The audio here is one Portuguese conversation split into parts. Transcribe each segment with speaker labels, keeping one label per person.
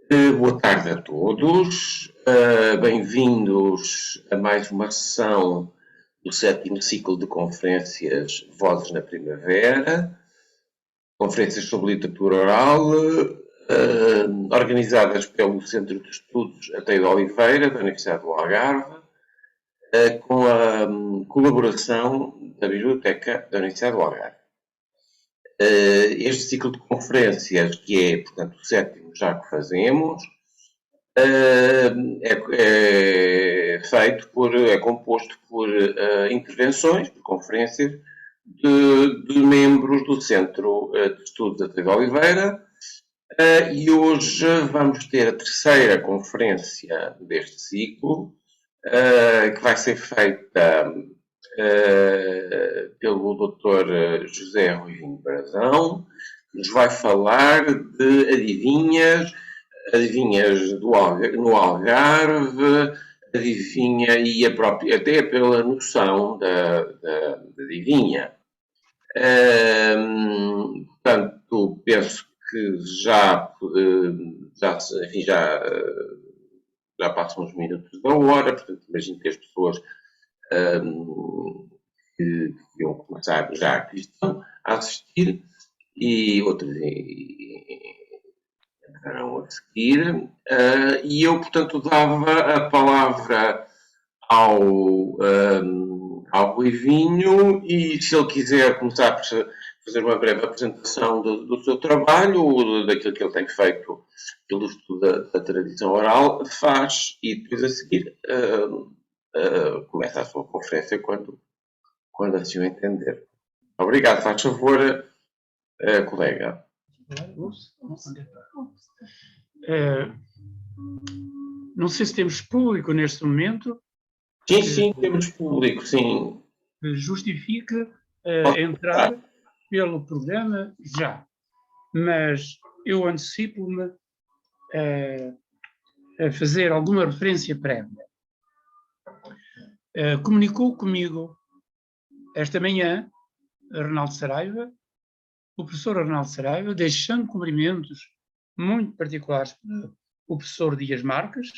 Speaker 1: Boa tarde a todos, bem-vindos a mais uma sessão do 7º ciclo de conferências Vozes na Primavera, conferências sobre literatura oral, organizadas pelo Centro de Estudos Ateio de Oliveira, da Universidade do Algarve, com a colaboração da Biblioteca da Universidade do Algarve. Este ciclo de conferências, que é, portanto, o 7º já que fazemos, é composto por intervenções, por conferências de membros do Centro de Estudos Ateio de Oliveira, e hoje vamos ter a terceira conferência deste ciclo, que vai ser feita pelo Dr. José Ruivinho Brazão, que nos vai falar de adivinhas no Algarve, adivinha e até pela noção da adivinha. Portanto, penso que já passam uns minutos da hora, portanto, imagino que as pessoas que iam começar já que estão a assistir e outros entrarão a seguir. E eu, portanto, dava a palavra ao Ruivinho e se ele quiser começar por fazer uma breve apresentação do seu trabalho, daquilo que ele tem feito pelo estudo da tradição oral, faz e depois a seguir começa a sua conferência quando assim o entender. Obrigado, faz favor, colega.
Speaker 2: Não sei se temos público neste momento.
Speaker 1: Sim, temos público, sim.
Speaker 2: Justifica entrar pelo programa já, mas eu antecipo-me a fazer alguma referência prévia. Comunicou comigo esta manhã o professor Arnaldo Saraiva, deixando cumprimentos muito particulares para o professor Dias Marques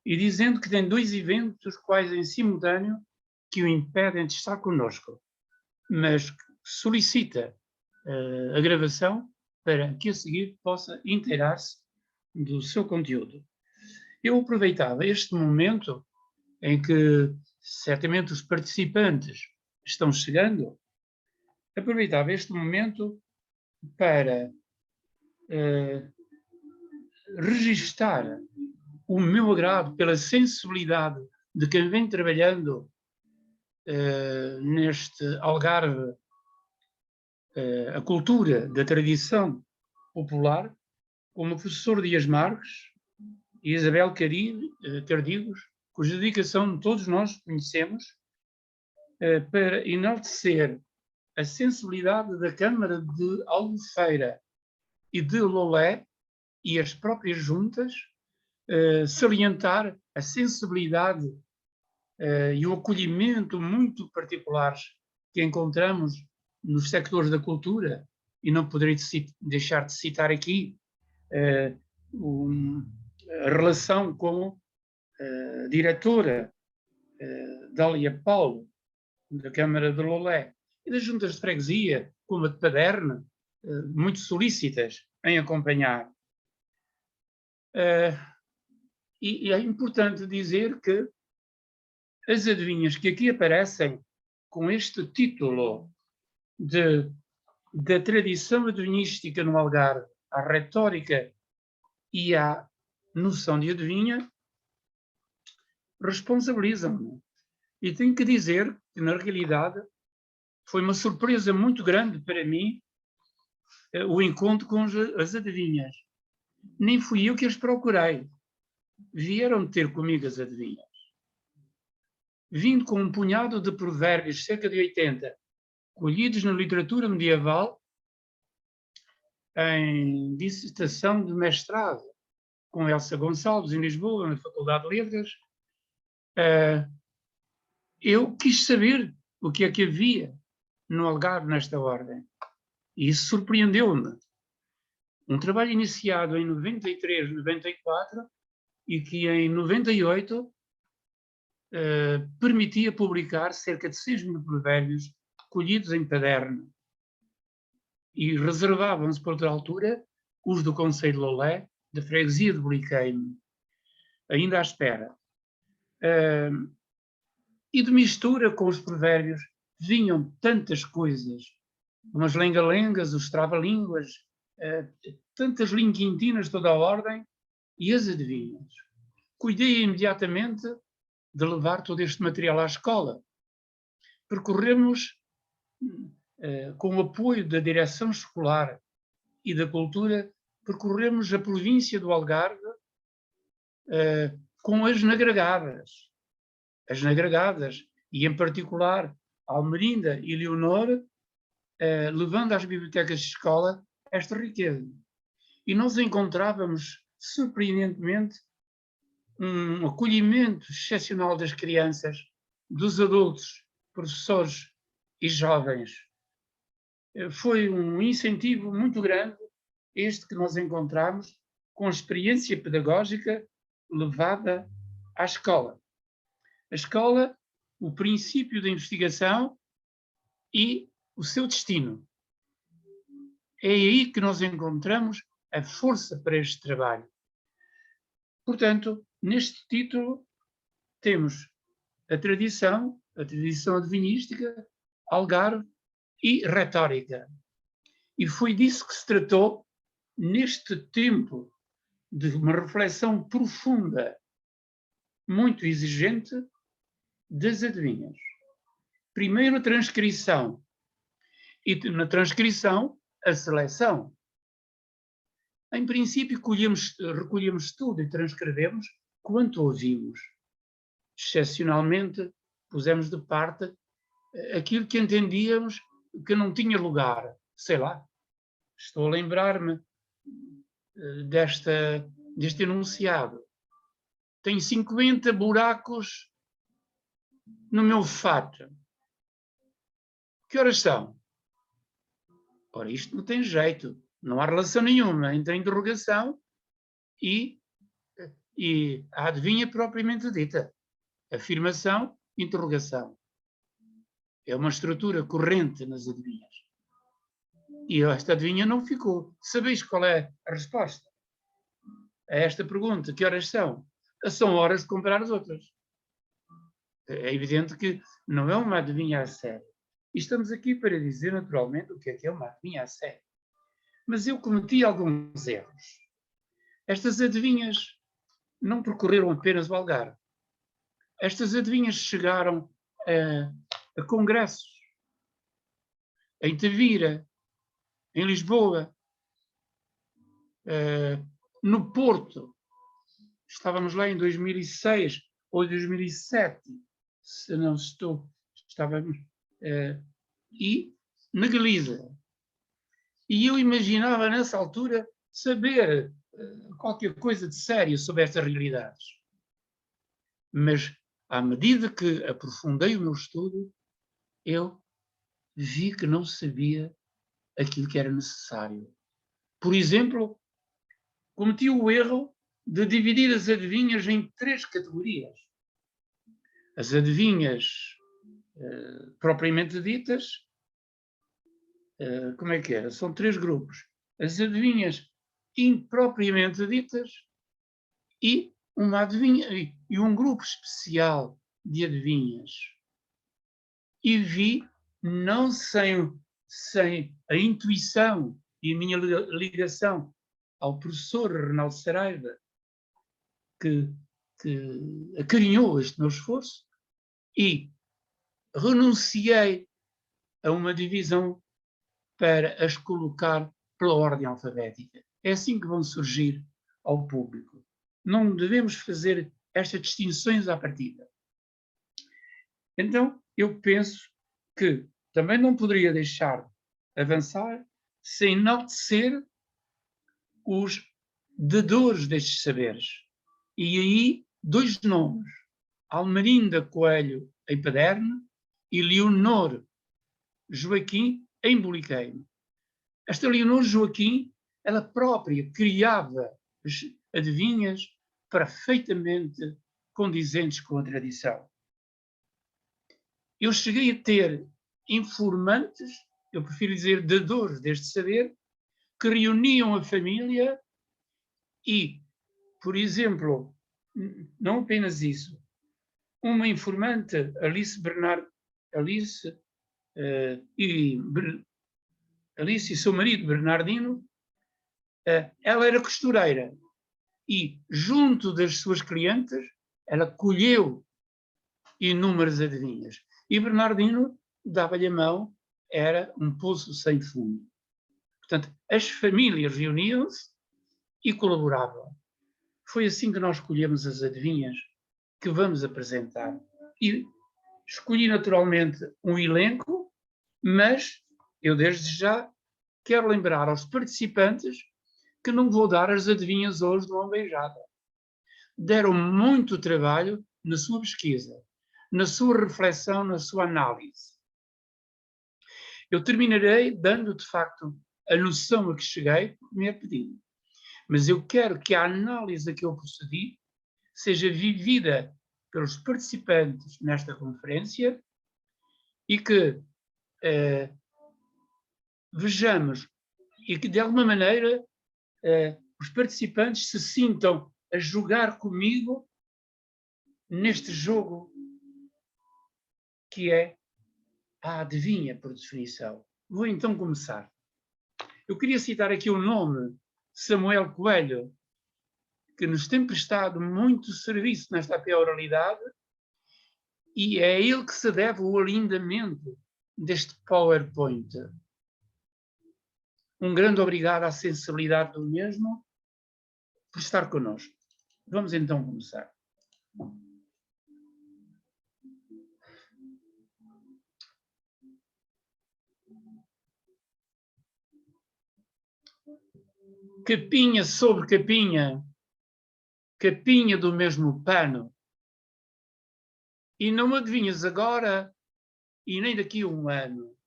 Speaker 2: e dizendo que tem 2 eventos quase em simultâneo que o impedem de estar connosco, mas solicita a gravação para que a seguir possa inteirar-se do seu conteúdo. Eu aproveitava este momento em que certamente os participantes estão chegando, aproveitava este momento para registar o meu agrado pela sensibilidade de quem vem trabalhando neste Algarve a cultura da tradição popular, como o professor Dias Marques e Isabel Cardigos, cuja dedicação todos nós conhecemos, para enaltecer a sensibilidade da Câmara de Albufeira e de Lolé e as próprias juntas, salientar a sensibilidade e o acolhimento muito particulares que encontramos nos sectores da cultura, e não poderei deixar de citar aqui a relação com a diretora Dália Paulo, da Câmara de Lolé, e das juntas de freguesia, como a de Paderne, muito solícitas em acompanhar. E é importante dizer que as adivinhas que aqui aparecem com este título da tradição adivinhística no Algarve, à retórica e à noção de adivinha, responsabilizam-me. E tenho que dizer que, na realidade, foi uma surpresa muito grande para mim o encontro com as adivinhas. Nem fui eu que as procurei. Vieram ter comigo as adivinhas. Vindo com um punhado de provérbios, cerca de 80, colhidos na literatura medieval, em dissertação de mestrado, com Elsa Gonçalves, em Lisboa, na Faculdade de Letras, eu quis saber o que é que havia no Algarve nesta ordem. E isso surpreendeu-me. Um trabalho iniciado em 93, 94 e que em 98 permitia publicar cerca de 6.000 provérbios colhidos em caderno. E reservavam-se, por outra altura, os do Conselho de Lolé, da freguesia de Bliqueime, ainda à espera. E de mistura com os provérbios vinham tantas coisas, umas lenga-lengas, os trava-línguas, tantas linguintinas de toda a ordem, e as adivinhas. Cuidei imediatamente de levar todo este material à escola. Percorremos, com o apoio da direção escolar e da cultura, percorremos a província do Algarve com as nagragadas. As nagragadas, e em particular Almerinda e Leonor, levando às bibliotecas de escola esta riqueza. E nós encontrávamos, surpreendentemente, um acolhimento excepcional das crianças, dos adultos, professores e jovens. Foi um incentivo muito grande este que nós encontramos com a experiência pedagógica levada à escola. A escola, o princípio da investigação e o seu destino. É aí que nós encontramos a força para este trabalho. Portanto, neste título temos a tradição adivinística, Algarve e retórica. E foi disso que se tratou neste tempo de uma reflexão profunda, muito exigente, das adivinhas. Primeiro a transcrição, e na transcrição a seleção. Em princípio recolhemos tudo e transcrevemos quanto ouvimos. Excepcionalmente pusemos de parte aquilo que entendíamos que não tinha lugar. Sei lá, estou a lembrar-me deste enunciado. Tenho 50 buracos no meu fato. Que horas são? Ora, isto não tem jeito. Não há relação nenhuma entre a interrogação e a adivinha propriamente dita. Afirmação, interrogação. É uma estrutura corrente nas adivinhas. E esta adivinha não ficou. Sabeis qual é a resposta a esta pergunta? Que horas são? São horas de comprar as outras. É evidente que não é uma adivinha a sério. E estamos aqui para dizer, naturalmente, o que é uma adivinha a sério. Mas eu cometi alguns erros. Estas adivinhas não percorreram apenas o Algarve. Estas adivinhas chegaram a congressos, em Tavira, em Lisboa, no Porto. Estávamos lá em 2006 ou 2007, se não estou. Estávamos. E na Galiza. E eu imaginava, nessa altura, saber qualquer coisa de sério sobre estas realidades. Mas, à medida que aprofundei o meu estudo, eu vi que não sabia aquilo que era necessário. Por exemplo, cometi o erro de dividir as adivinhas em 3 categorias. As adivinhas propriamente ditas, como é que era? São 3 grupos. As adivinhas impropriamente ditas e uma adivinha e um grupo especial de adivinhas. E vi, não sem a intuição e a minha ligação ao professor Reinaldo Saraiva, que acarinhou este meu esforço, e renunciei a uma divisão para as colocar pela ordem alfabética. É assim que vão surgir ao público. Não devemos fazer estas distinções à partida. Então, eu penso que também não poderia deixar avançar sem enaltecer os dadores destes saberes. E aí, 2 nomes. Almerinda Coelho, em Paderno, e Leonor Joaquim, em Bliqueime. Esta Leonor Joaquim ela própria criava as adivinhas perfeitamente condizentes com a tradição. Eu cheguei a ter informantes, eu prefiro dizer dadores deste saber, que reuniam a família e, por exemplo, não apenas isso, uma informante, Alice e seu marido Bernardino, ela era costureira e, junto das suas clientes, ela colheu inúmeras adivinhas. E Bernardino dava-lhe a mão, era um poço sem fundo. Portanto, as famílias reuniam-se e colaboravam. Foi assim que nós escolhemos as adivinhas que vamos apresentar. E escolhi naturalmente um elenco, mas eu desde já quero lembrar aos participantes que não vou dar as adivinhas hoje de uma beijada. Deram muito trabalho na sua pesquisa, na sua reflexão, na sua análise. Eu terminarei dando, de facto, a noção a que cheguei, porque me é pedido. Mas eu quero que a análise a que eu procedi seja vivida pelos participantes nesta conferência e que vejamos e que, de alguma maneira, os participantes se sintam a jogar comigo neste jogo que é a adivinha, por definição. Vou então começar. Eu queria citar aqui o nome Samuel Coelho, que nos tem prestado muito serviço nesta oralidade, e é a ele que se deve o alindamento deste PowerPoint. Um grande obrigado à sensibilidade do mesmo por estar connosco. Vamos então começar. Capinha sobre capinha, capinha do mesmo pano. E não adivinhas agora e nem daqui a um ano.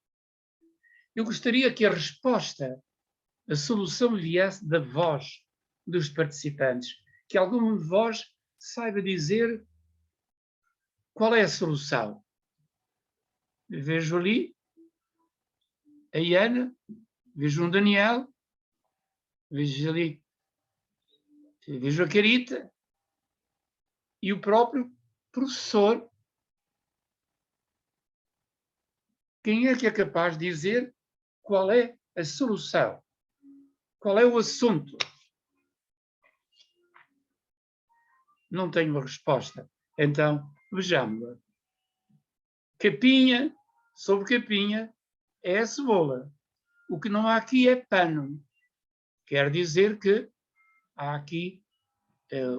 Speaker 2: Eu gostaria que a resposta, a solução viesse da voz dos participantes, que algum de vós saiba dizer qual é a solução. Vejo ali a Iana, vejo um Daniel, vejo ali, vejo a Carita e o próprio professor. Quem é que é capaz de dizer qual é a solução? Qual é o assunto? Não tenho uma resposta. Então, vejamos. Capinha sobre capinha é a cebola. O que não há aqui é pano. Quer dizer que há aqui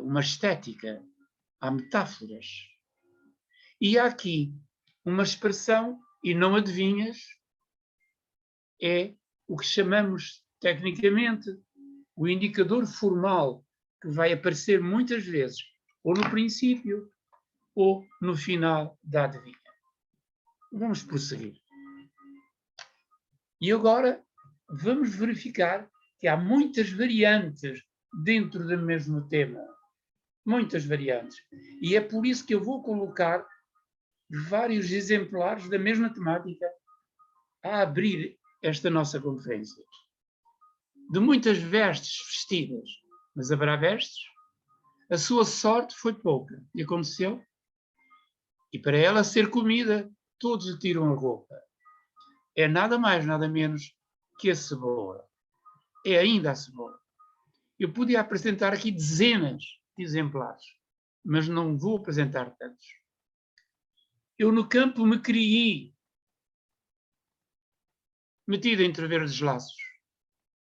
Speaker 2: uma estética, há metáforas. E há aqui uma expressão, e não adivinhas, é o que chamamos tecnicamente o indicador formal, que vai aparecer muitas vezes, ou no princípio, ou no final da adivinha. Vamos prosseguir. E agora vamos verificar que há muitas variantes dentro do mesmo tema. Muitas variantes. E é por isso que eu vou colocar vários exemplares da mesma temática a abrir esta nossa conferência. De muitas vestes vestidas, mas haverá vestes? A sua sorte foi pouca. E aconteceu? E para ela ser comida, todos lhe tiram a roupa. É nada mais, nada menos que a cebola. É ainda a cebola. Eu podia apresentar aqui dezenas de exemplares, mas não vou apresentar tantos. Eu no campo me criei, metido entre verdes laços.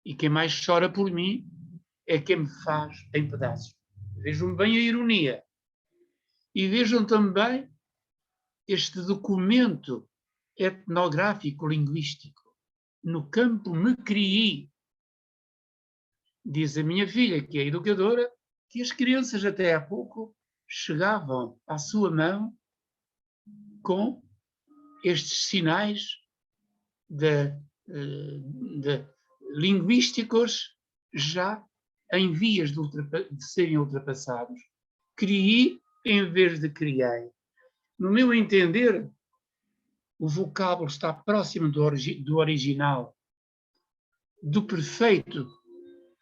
Speaker 2: E quem mais chora por mim é quem me faz em pedaços. Vejam bem a ironia. E vejam também este documento etnográfico-linguístico. No campo me criei. Diz a minha filha, que é educadora, que as crianças até há pouco chegavam à sua mão com estes sinais linguísticos já em vias de serem ultrapassados. Criei em vez de criei. No meu entender, o vocábulo está próximo do original, do perfeito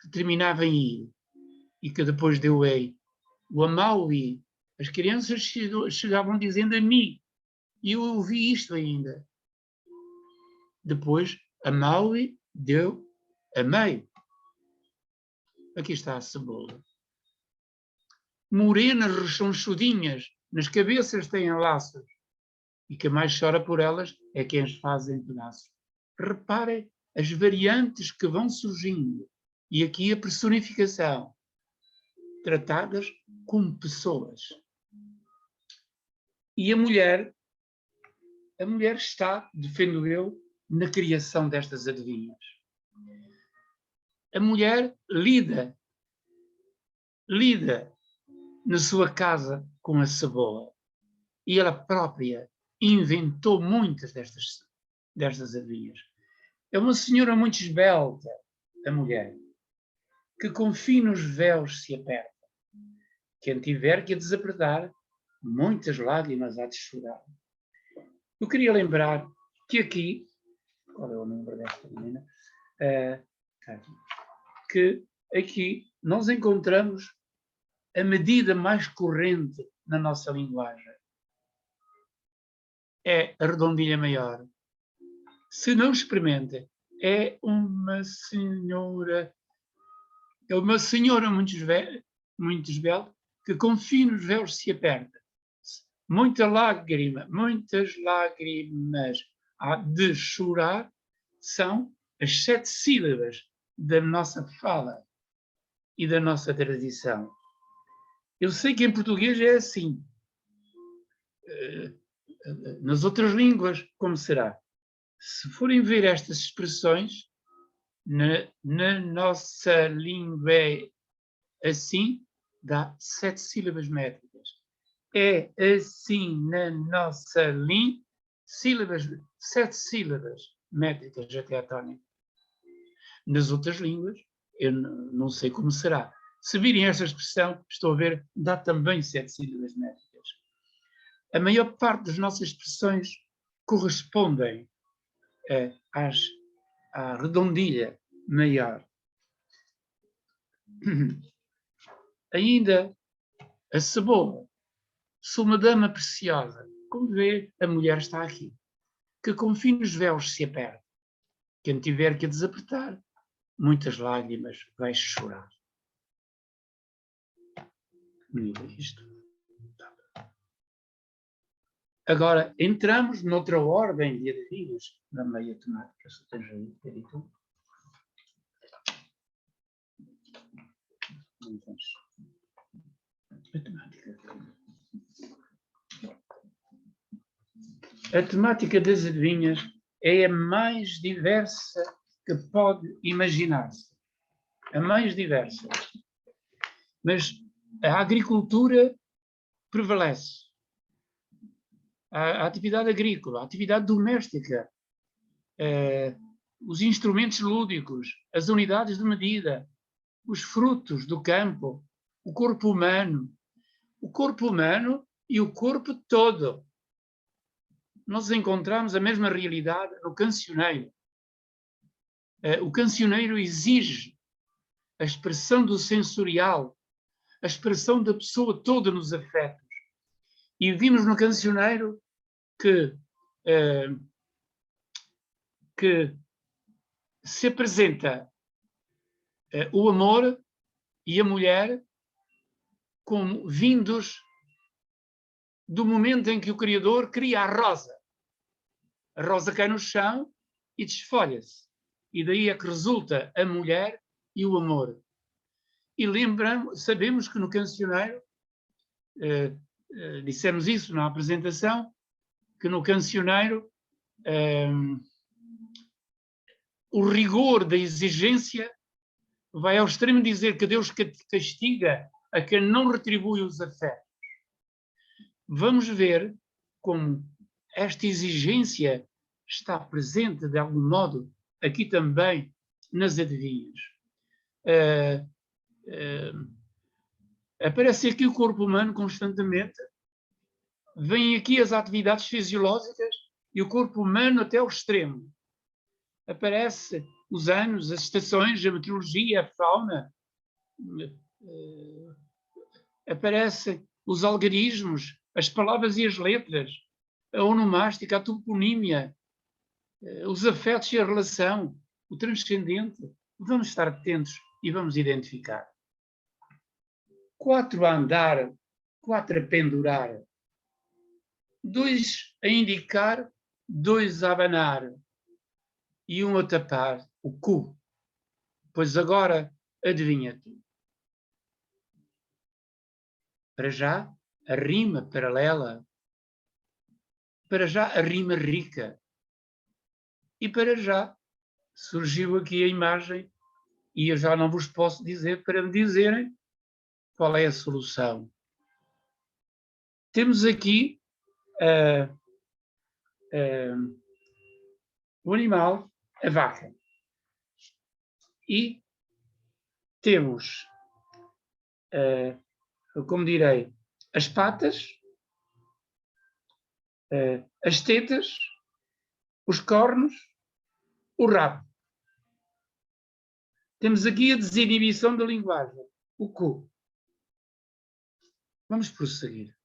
Speaker 2: que terminava em i e que depois deu ei. O amau-i. As crianças chegavam dizendo a mim, e eu ouvi isto ainda. Depois, amau-i deu amei. Aqui está a cebola. Morenas rechonchudinhas, nas cabeças têm laços, e quem mais chora por elas é quem as faz em pedaços. Reparem as variantes que vão surgindo, e aqui a personificação, tratadas como pessoas. E a mulher está, defendo eu, na criação destas adivinhas. A mulher lida na sua casa com a cebola. E ela própria inventou muitas destas adivinhas. É uma senhora muito esbelta, a mulher, que com finos véus se aperta. Quem tiver que a desapertar, muitas lágrimas há de chorar. Eu queria lembrar que aqui, qual é o número desta menina? Que aqui nós encontramos a medida mais corrente na nossa linguagem. É a redondilha maior. Se não experimentem, é uma senhora muito esbelta, que com finos véus se aperta. Muitas lágrimas há de chorar, são as 7 sílabas da nossa fala e da nossa tradição. Eu sei que em português é assim. Nas outras línguas, como será? Se forem ver estas expressões, na nossa língua é assim, dá 7 sílabas métricas. É assim na nossa língua, 7 sílabas métricas até a tónica. Nas outras línguas, eu não sei como será. Se virem esta expressão, estou a ver, dá também 7 sílabas métricas. A maior parte das nossas expressões correspondem à redondilha maior. Ainda a cebola. Sou uma dama preciosa. Como vê, a mulher está aqui, que com finos véus se aperta. Quem tiver que a desapertar, muitas lágrimas vai chorar. Bonito isto. Agora, entramos noutra ordem de adivinhas na meia temática. Se tens aí, Perito. A temática das adivinhas é a mais diversa que pode imaginar-se. A mais diversa. Mas a agricultura prevalece. A atividade agrícola, a atividade doméstica, os instrumentos lúdicos, as unidades de medida, os frutos do campo, o corpo humano e o corpo todo. Nós encontramos a mesma realidade no cancioneiro. O cancioneiro exige a expressão do sensorial, a expressão da pessoa toda nos afetos. E vimos no cancioneiro que se apresenta o amor e a mulher como vindos do momento em que o Criador cria a rosa. A rosa cai no chão e desfolha-se. E daí é que resulta a mulher e o amor. E sabemos que no cancioneiro, dissemos isso na apresentação, que no cancioneiro o rigor da exigência vai ao extremo de dizer que Deus castiga a quem não retribui os afetos. Vamos ver como esta exigência está presente, de algum modo, aqui também nas adivinhas. eh, aparece aqui o corpo humano constantemente, vêm aqui as atividades fisiológicas e o corpo humano até ao extremo. Aparece os anos, as estações, a meteorologia, a fauna, aparecem os algarismos, as palavras e as letras, a onomástica, a toponímia, os afetos e a relação, o transcendente. Vamos estar atentos e vamos identificar. 4 a andar, 4 a pendurar, 2 a indicar, 2 a abanar e 1 a tapar o cu. Pois agora adivinha tu. Para já, a rima paralela. Para já, a rima rica. E para já, surgiu aqui a imagem e eu já não vos posso dizer para me dizerem qual é a solução. Temos aqui o animal, a vaca. E temos, como direi, as patas, as tetas, os cornos, o rabo. Temos aqui a desinibição da linguagem, o cu. Vamos prosseguir.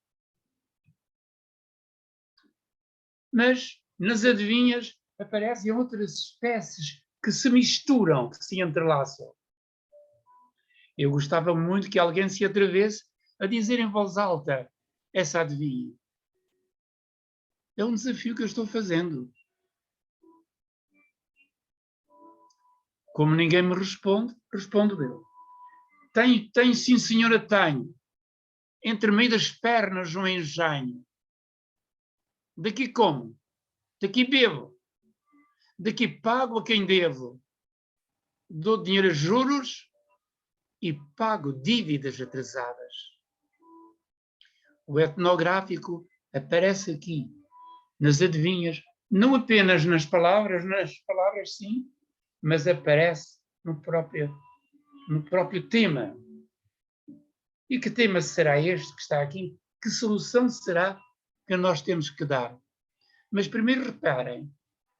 Speaker 2: Mas nas adivinhas aparecem outras espécies que se misturam, que se entrelaçam. Eu gostava muito que alguém se atrevesse a dizer em voz alta essa adivinha. É um desafio que eu estou fazendo. Como ninguém me responde, respondo eu. Tenho, sim senhora, tenho. Entre meio das pernas um engenho. Daqui como? Daqui bebo. Daqui pago a quem devo. Dou dinheiro a juros e pago dívidas atrasadas. O etnográfico aparece aqui, nas adivinhas, não apenas nas palavras sim, mas aparece no próprio tema. E que tema será este que está aqui? Que solução será que nós temos que dar? Mas primeiro reparem,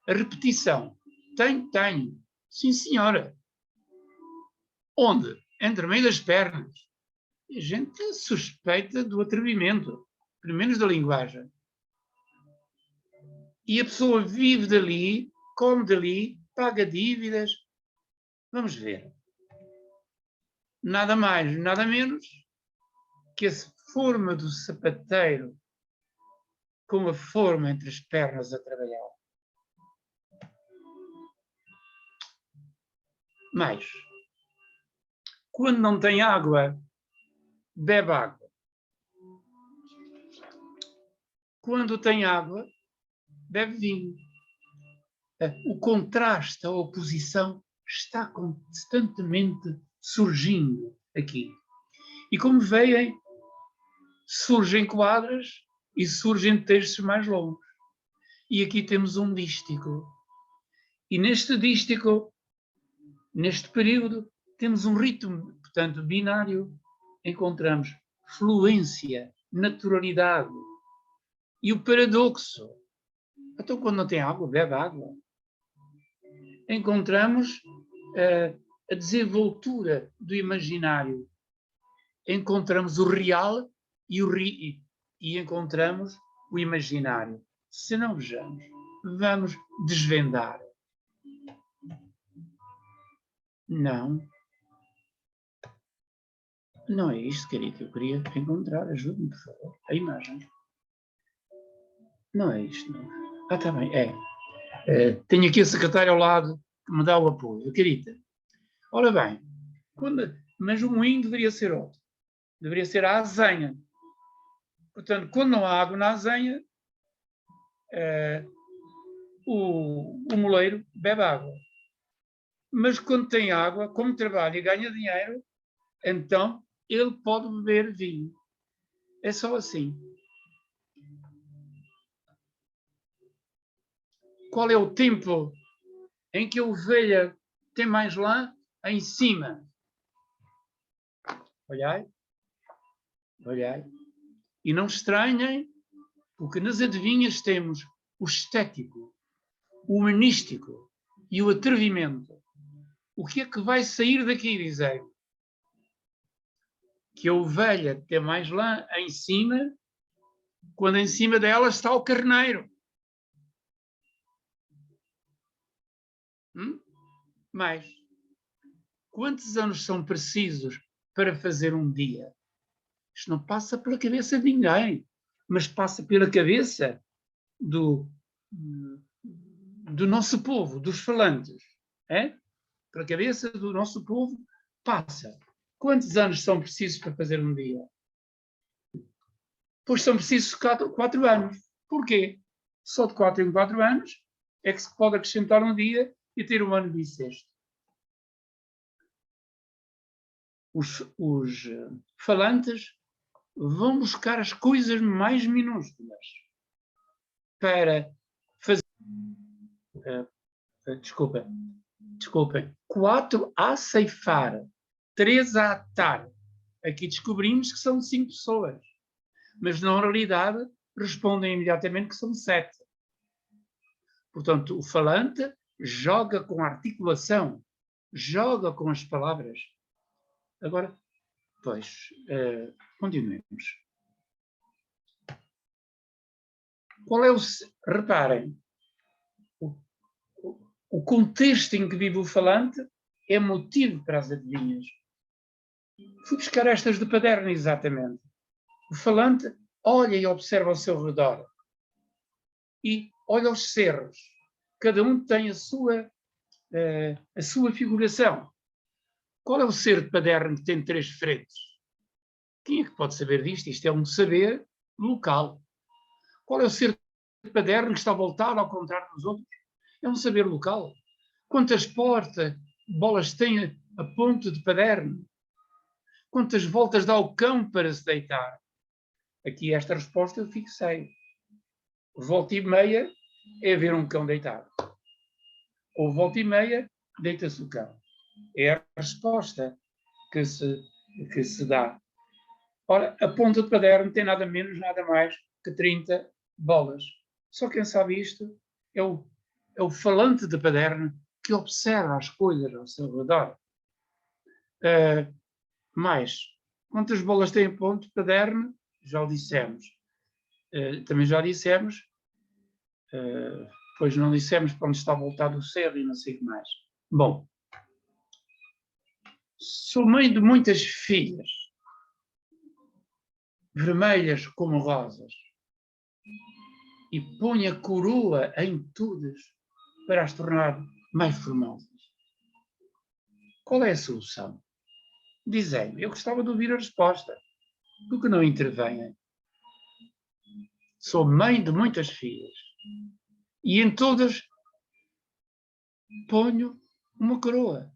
Speaker 2: a repetição. Tenho. Sim, senhora. Onde? Entre meio das pernas. E a gente suspeita do atrevimento, pelo menos da linguagem. E a pessoa vive dali, come dali, paga dívidas. Vamos ver. Nada mais, nada menos que a forma do sapateiro com a forma entre as pernas a trabalhar. Mais. Quando não tem água, bebe água. Quando tem água, bebe vinho. O contraste, a oposição, está constantemente surgindo aqui. E como veem, surgem quadras e surgem textos mais longos. E aqui temos um dístico. E neste dístico, neste período, temos um ritmo, portanto, binário. Encontramos fluência, naturalidade. E o paradoxo. Então, quando não tem água, bebe água. Encontramos a desenvoltura do imaginário. Encontramos o real e encontramos o imaginário. Se não vejamos, vamos desvendar. Não. Não é isto, querido, que eu queria encontrar. Ajude-me, por favor. A imagem. Não é isto, não. Ah, está bem, tenho aqui a secretária ao lado que me dá o apoio. Querida, ora bem, mas o moinho deveria ser outro. Deveria ser a azenha. Portanto, quando não há água na azenha, o moleiro bebe água. Mas quando tem água, como trabalha e ganha dinheiro, então ele pode beber vinho. É só assim. Qual é o tempo em que a ovelha tem mais lã? Em cima. Olhai, olhai. E não estranhem, porque nas adivinhas temos o estético, o humanístico e o atrevimento. O que é que vai sair daqui, dizei? Que a ovelha tem mais lã em cima, quando em cima dela está o carneiro. Mais. Quantos anos são precisos para fazer um dia? Isto não passa pela cabeça de ninguém, mas passa pela cabeça do nosso povo, dos falantes. É? Pela cabeça do nosso povo passa. Quantos anos são precisos para fazer um dia? Pois são precisos 4 anos. Porquê? Só de 4 em 4 anos é que se pode acrescentar um dia e ter um ano bissexto. Os falantes vão buscar as coisas mais minúsculas para fazer... Desculpem. 4 a ceifar, 3 a atar. Aqui descobrimos que são 5 pessoas. Mas, na realidade, respondem imediatamente que são 7. Portanto, o falante joga com a articulação, joga com as palavras. Agora, pois, continuemos. Qual é o... Reparem, o contexto em que vive o falante é motivo para as adivinhas. Fui buscar estas de Paderno, exatamente. O falante olha e observa ao seu redor. E olha os cerros. Cada um tem a sua figuração. Qual é o cerro de Paderno que tem 3 frentes? Quem é que pode saber disto? Isto é um saber local. Qual é o cerro de Paderno que está voltado ao contrário dos outros? É um saber local. Quantas bolas tem a ponte de Paderno? Quantas voltas dá o cão para se deitar? Aqui esta resposta eu fixei. Volta e meia é ver um cão deitado. Ou volta e meia, deita-se o cão. É a resposta que se dá. Ora, a ponta de Paderno tem nada menos, nada mais que 30 bolas. Só quem sabe isto é o falante de Paderno que observa as coisas ao seu redor. Mais, quantas bolas tem a ponte de Paderno? Já o dissemos. Também já dissemos, pois não dissemos para onde está voltado o cerro e não sei o que mais. Bom, sou mãe de muitas filhas, vermelhas como rosas, e ponho a coroa em todas para as tornar mais formosas. Qual é a solução? Dizem-me, eu gostava de ouvir a resposta. Por que não intervenham? Sou mãe de muitas filhas e em todas ponho uma coroa.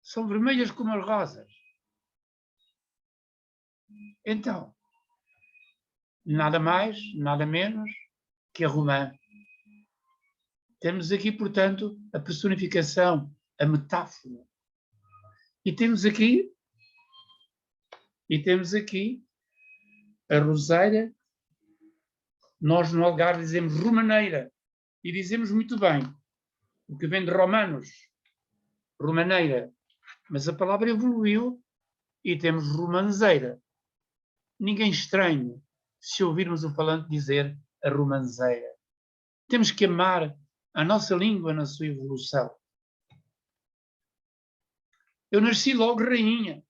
Speaker 2: São vermelhas como as rosas. Então, nada mais, nada menos que a romã. Temos aqui, portanto, a personificação, a metáfora. E temos aqui a roseira. Nós no Algarve dizemos romaneira. E dizemos muito bem, porque vem de romanos, romaneira. Mas a palavra evoluiu e temos romanzeira. Ninguém estranha se ouvirmos o falante dizer a romanzeira. Temos que amar a nossa língua na sua evolução. Eu nasci logo rainha.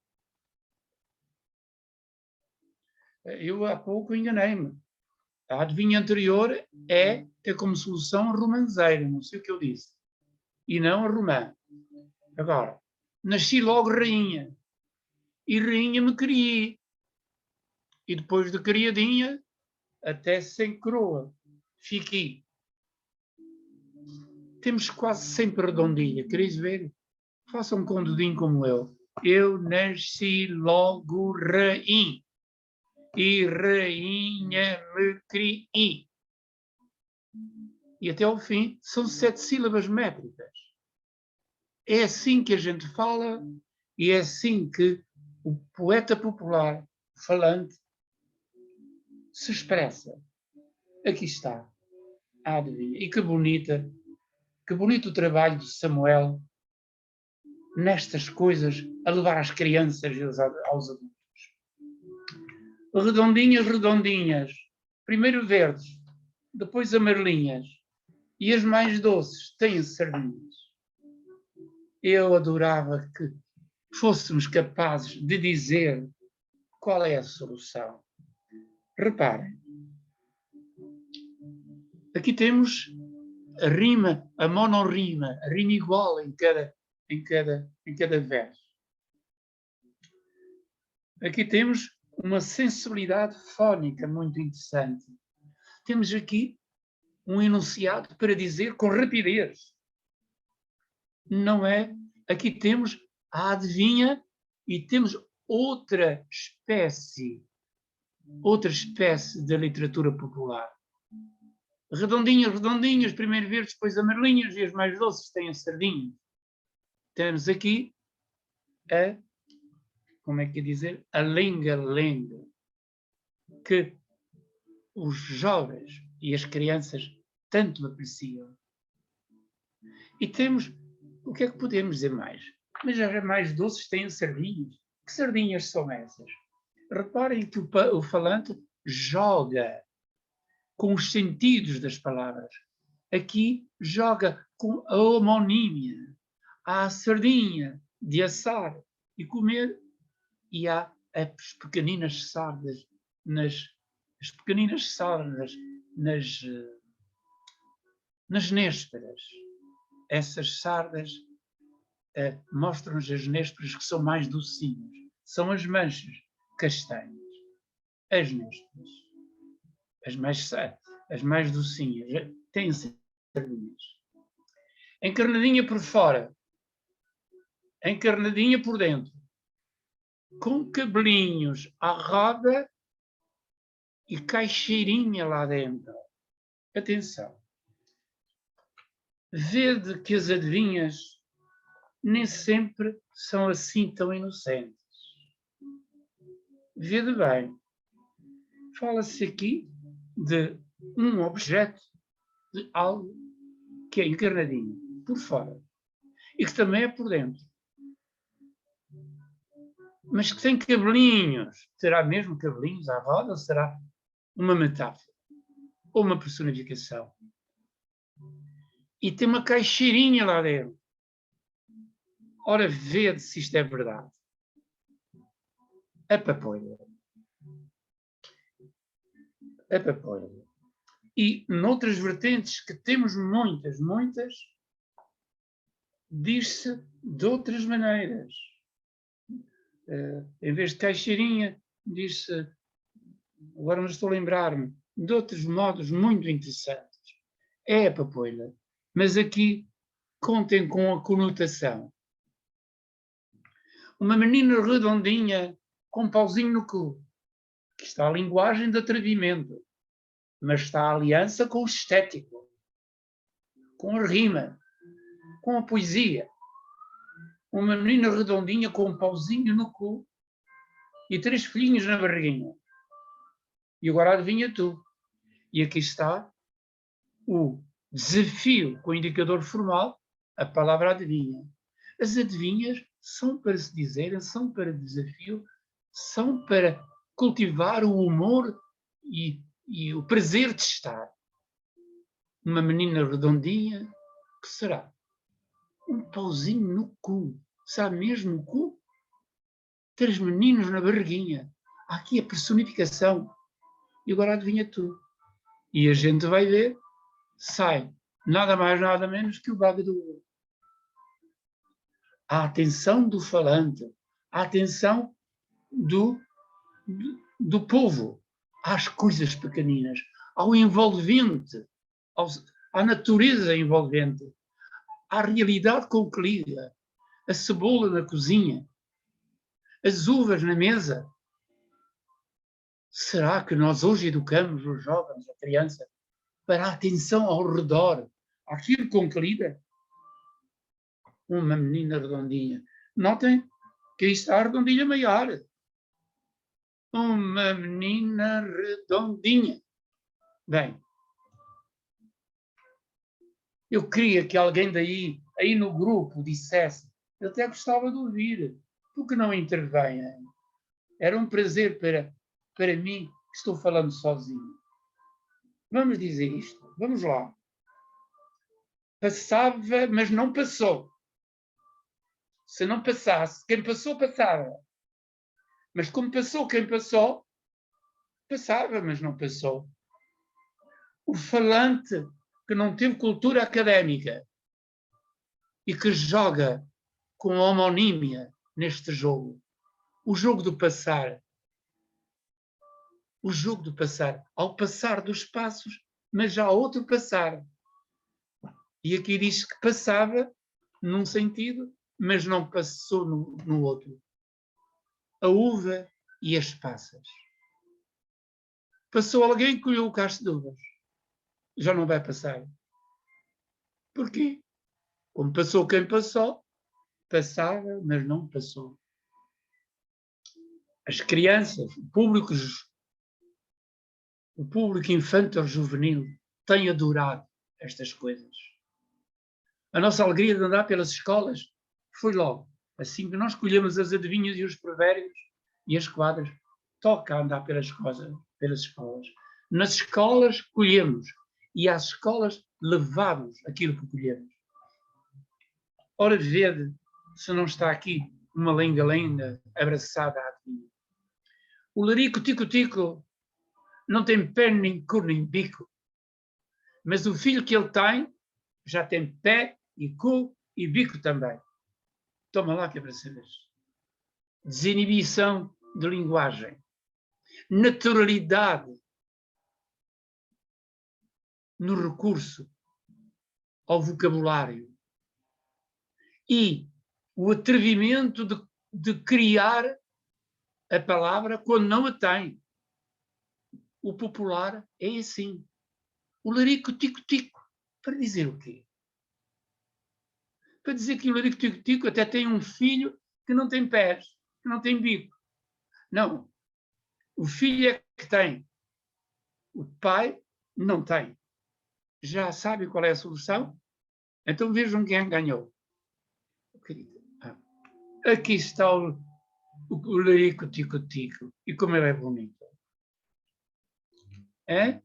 Speaker 2: Eu há pouco enganei-me. A adivinha anterior é como solução a romanzeira, não sei o que eu disse. E não a romã. Agora, nasci logo rainha. E rainha me criei. E depois de criadinha, até sem coroa, fiquei. Temos quase sempre redondinha. Quereis ver? Façam com um dedinho como eu. Eu nasci logo rainha. E rainha me criei. E até ao fim são 7 sílabas métricas. É assim que a gente fala e é assim que o poeta popular, falante, se expressa. Aqui está a adivinha. E que bonito o trabalho de Samuel nestas coisas a levar às crianças e aos adultos. Redondinhas, redondinhas, primeiro verdes, depois amarelinhas, e as mais doces têm sardinhas. Eu adorava que fôssemos capazes de dizer qual é a solução. Reparem, aqui temos a rima, a monorrima, a rima igual em cada verso. Aqui temos uma sensibilidade fónica muito interessante. Temos aqui um enunciado para dizer com rapidez. Não é? Aqui temos a adivinha e temos outra espécie da literatura popular. Redondinhas, redondinhas, primeiro verdes, depois amarelinhas, e as mais doces têm a sardinha. Temos aqui a lenga-lenga, que os jovens e as crianças tanto apreciam. E temos, o que é que podemos dizer mais? Mas as mais doces têm sardinhas. Que sardinhas são essas? Reparem que o falante joga com os sentidos das palavras. Aqui joga com a homonímia. Há a sardinha de assar e comer, e há as pequeninas sardas nas nésperas. Essas sardas mostram-nos as nésperas que são mais docinhas. São as manchas castanhas. As nésperas. As mais docinhas. Têm sardinhas. Encarnadinha por fora. Encarnadinha por dentro. Com cabelinhos à roda e caixeirinha lá dentro. Atenção. Vede que as adivinhas nem sempre são assim tão inocentes. Vede bem. Fala-se aqui de um objeto, de algo que é encarnadinho por fora e que também é por dentro. Mas que tem cabelinhos. Será mesmo cabelinhos à roda ou será uma metáfora? Ou uma personificação? E tem uma caixeirinha lá dentro. Ora, vede se isto é verdade. A papoila. A papoila. E noutras vertentes, que temos muitas, diz-se de outras maneiras. Em vez de caixeirinha, diz-se, agora não estou a lembrar-me, de outros modos muito interessantes. É a papoila. Mas aqui contem com a conotação. Uma menina redondinha com um pauzinho no cu. Que está a linguagem de atrevimento. Mas está a aliança com o estético. Com a rima. Com a poesia. Uma menina redondinha com um pauzinho no cu e 3 filhinhos na barriguinha. E agora adivinha tu. E aqui está o desafio com o indicador formal, a palavra adivinha. As adivinhas são para se dizerem, são para desafio, são para cultivar o humor e o prazer de estar. Uma menina redondinha, que será? Um pauzinho no cu. Será mesmo o cu? 3 meninos na barriguinha. Há aqui a personificação. E agora adivinha tu. E a gente vai ver, sai nada mais, nada menos que o Baga do Ouro. A atenção do falante, a atenção do povo às coisas pequeninas, ao envolvente, à natureza envolvente, à realidade com que lida, a cebola na cozinha, as uvas na mesa. Será que nós hoje educamos os jovens, a criança, para a atenção ao redor, àquilo com que lida? Uma menina redondinha. Notem que aí está a redondilha maior. Uma menina redondinha. Bem, eu queria que alguém daí, aí no grupo, dissesse, eu até gostava de ouvir, porque não intervenha. Era um prazer para mim, que estou falando sozinho. Vamos dizer isto, vamos lá. Passava, mas não passou. Se não passasse, quem passou, passava. Mas como passou quem passou, passava, mas não passou. O falante que não teve cultura académica e que joga com homonímia neste jogo, o jogo do passar, o jogo do passar, ao passar dos passos, mas já há outro passar. E aqui diz que passava num sentido, mas não passou no outro. A uva e as passas. Passou alguém que colheu o cacho de uvas. Já não vai passar. Porquê? Como passou quem passou, passava, mas não passou. As crianças, o público infantil-juvenil tem adorado estas coisas. A nossa alegria de andar pelas escolas foi logo. Assim que nós escolhemos as adivinhas e os provérbios e as quadras, toca andar pelas escolas. Nas escolas colhemos e às escolas levamos aquilo que colhemos. Ora, vede se não está aqui uma lenga-lenga abraçada à adivinha. O larico tico-tico não tem pé, nem cor, nem bico, mas o filho que ele tem já tem pé e cu e bico também. Toma lá que é para saber. Desinibição de linguagem. Naturalidade no recurso ao vocabulário. E o atrevimento de criar a palavra quando não a tem. O popular é assim. O larico tico-tico. Para dizer o quê? Para dizer que o larico tico-tico até tem um filho que não tem pés, que não tem bico. Não. O filho é que tem. O pai não tem. Já sabe qual é a solução? Então vejam quem ganhou. Aqui está o larico tico-tico. E como ele é bonito. É?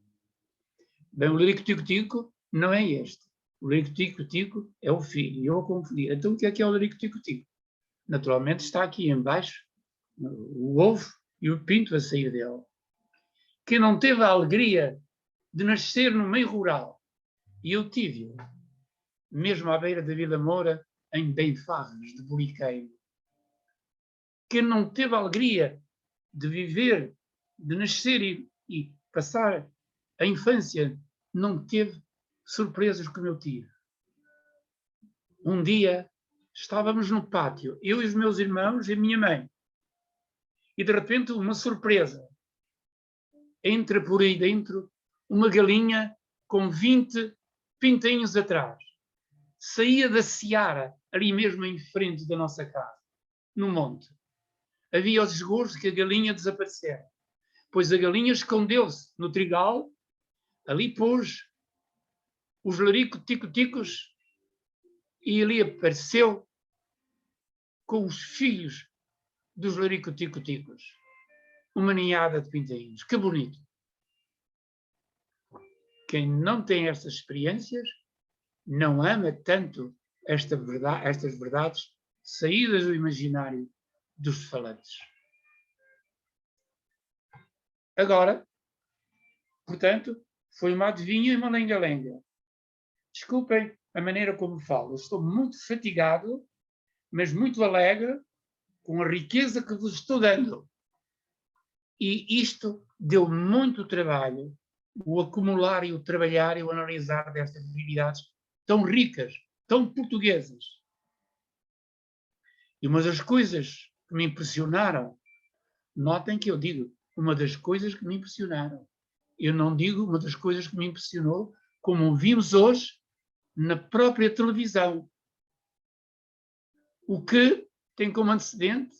Speaker 2: Bem, o larico tico-tico não é este. O larico tico-tico é o filho. E eu confundi. Então o que é o larico tico-tico? Naturalmente está aqui embaixo o ovo e o pinto a sair dele. Quem não teve a alegria de nascer no meio rural, e eu tive, mesmo à beira da Vila Moura, em Benfarres, de Boliqueiro. Quem não teve a alegria de viver, de nascer e passar a infância, não teve surpresas como eu tive. Um dia estávamos no pátio, eu e os meus irmãos e a minha mãe, e de repente uma surpresa. Entra por aí dentro uma galinha com 20 pintinhos atrás. Saía da seara, ali mesmo em frente da nossa casa, no monte. Havia os desgostos que a galinha desaparecera. Pois a galinha escondeu-se no trigal, ali pôs os larico-tico-ticos e ali apareceu com os filhos dos larico-tico-ticos. Uma ninhada de pintainhos. Que bonito! Quem não tem estas experiências não ama tanto estas verdades saídas do imaginário dos falantes. Agora, portanto, foi uma adivinha e uma lenga-lenga. Desculpem a maneira como falo. Eu estou muito fatigado, mas muito alegre com a riqueza que vos estou dando. E isto deu muito trabalho, o acumular e o trabalhar e o analisar destas atividades tão ricas, tão portuguesas. E uma das coisas que me impressionaram, notem que eu digo, uma das coisas que me impressionaram. Eu não digo uma das coisas que me impressionou, como vimos hoje na própria televisão. O que tem como antecedente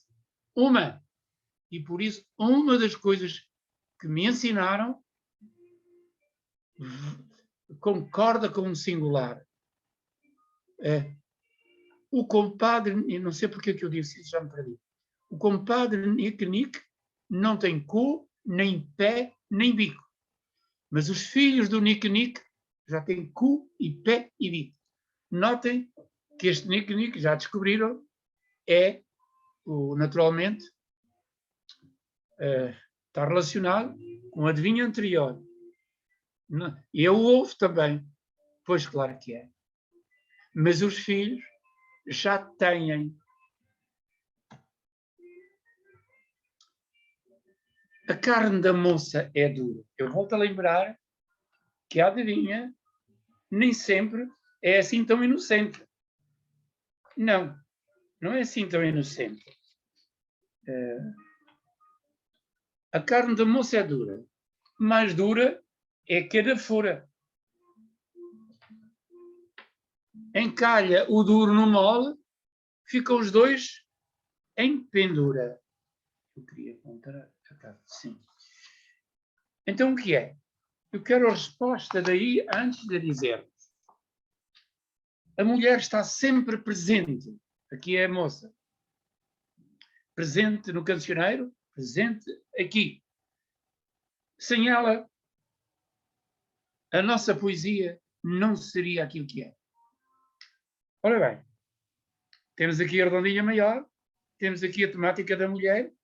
Speaker 2: uma. E por isso, uma das coisas que me ensinaram concorda com o singular. O compadre, e não sei porque que eu disse isso, já me perdi. O compadre Nick não tem cu, nem pé, nem bico. Mas os filhos do Nick já têm cu e pé e bico. Notem que este Nick, já descobriram, é, naturalmente, está relacionado com a adivinha anterior. E é o ovo também. Pois, claro que é. Mas os filhos já têm. A carne da moça é dura. Eu volto a lembrar que a adivinha nem sempre é assim tão inocente. Não, não é assim tão inocente. A carne da moça é dura. Mais dura é que a da fura. Encalha o duro no mole, ficam os dois em pendura. Eu queria apontar a carta, sim. Então o que é? Eu quero a resposta daí antes de dizermos. A mulher está sempre presente. Aqui é a moça. Presente no cancioneiro, presente aqui. Sem ela, a nossa poesia não seria aquilo que é. Ora bem, temos aqui a redondinha maior, temos aqui a temática da mulher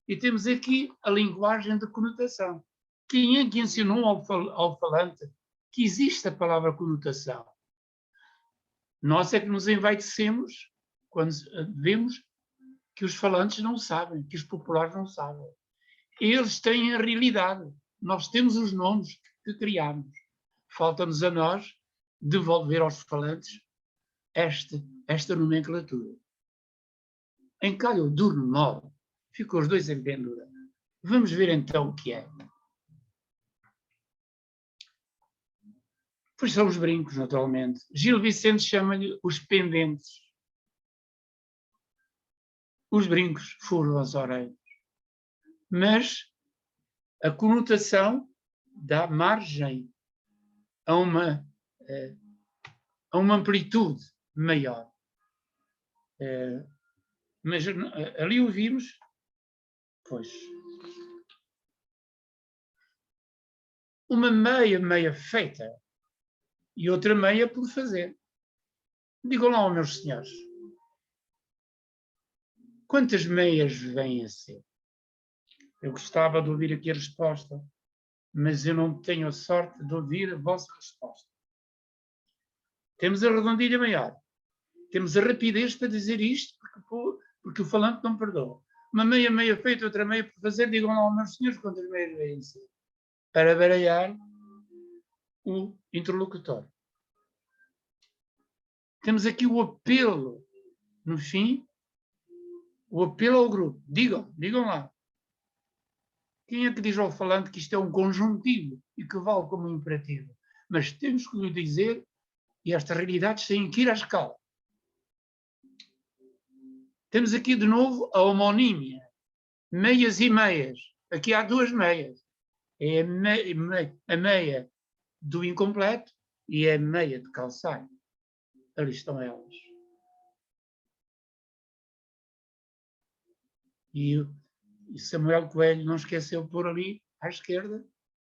Speaker 2: e temos aqui a linguagem de conotação. Quem é que ensinou ao falante que existe a palavra conotação? Nós é que nos envaidecemos quando vemos que os falantes não sabem, que os populares não sabem. Eles têm a realidade. Nós temos os nomes que criamos. Falta-nos a nós devolver aos falantes esta nomenclatura. Encalha o duro mole. Ficam os dois em pendura. Vamos ver então o que é. Pois são os brincos, naturalmente. Gil Vicente chama-lhe os pendentes. Os brincos furam as orelhas. Mas a conotação dá margem a uma amplitude maior. Mas ali ouvimos, pois, uma meia feita e outra meia por fazer. Digam lá, meus senhores, quantas meias vêm a ser? Eu gostava de ouvir aqui a resposta, mas eu não tenho a sorte de ouvir a vossa resposta. Temos a redondilha maior. Temos a rapidez para dizer isto, porque o falante não perdoa. Uma meia feita, outra meia por fazer. Digam lá aos meus senhores quantas meias vêm a ser. Para baralhar o interlocutor. Temos aqui o apelo, no fim, o apelo ao grupo. Digam lá. Quem é que diz ao falante que isto é um conjuntivo e que vale como um imperativo? Mas temos que lhe dizer, e estas realidades têm que ir à escala. Temos aqui de novo a homonímia. Meias e meias. Aqui há duas meias. É a meia do incompleto e a meia de calçado. Ali estão elas. E Samuel Coelho não esqueceu de pôr ali, à esquerda,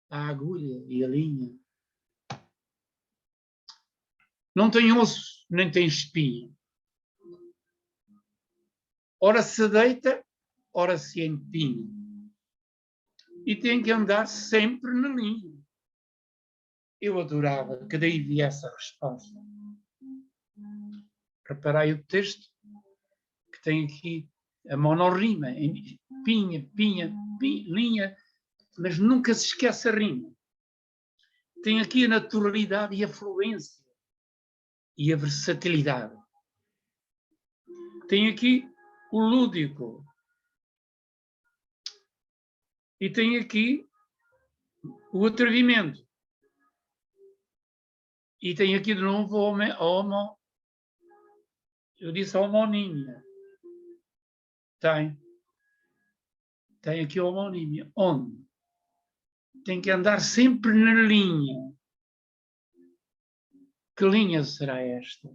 Speaker 2: a agulha e a linha. Não tem osso, nem tem espinha. Ora se deita, ora se empinha. E tem que andar sempre na linha. Eu adorava que daí viesse a resposta. Reparai o texto que tem aqui a monorrima, pinha, linha, mas nunca se esquece a rima. Tem aqui a naturalidade e a fluência e a versatilidade. Tem aqui o lúdico. E tem aqui o atrevimento. E tem aqui de novo eu disse homonímia. Tem. tem aqui a homonímia. Onde? Tem que andar sempre na linha. Que linha será esta?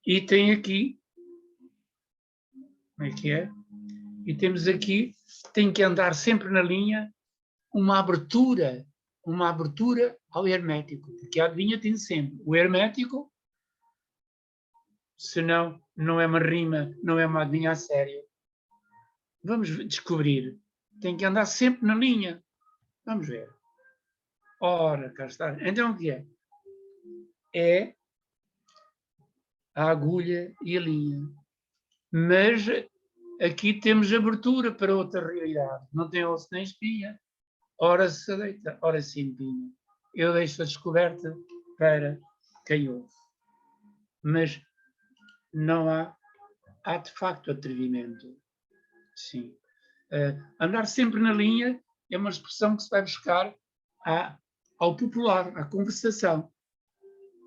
Speaker 2: E tem aqui, como é que é? E temos aqui, tem que andar sempre na linha, uma abertura ao hermético, porque a adivinha tem sempre o hermético, senão não é uma rima, não é uma adivinha a sério. Vamos descobrir. Tem que andar sempre na linha. Vamos ver. Ora, cá está. Então o que é? É a agulha e a linha. Mas aqui temos abertura para outra realidade. Não tem osso nem espinha. Ora se deita, ora se empina. Eu deixo a descoberta para quem ouve. Mas não há de facto atrevimento. Sim. Andar sempre na linha é uma expressão que se vai buscar ao popular, à conversação.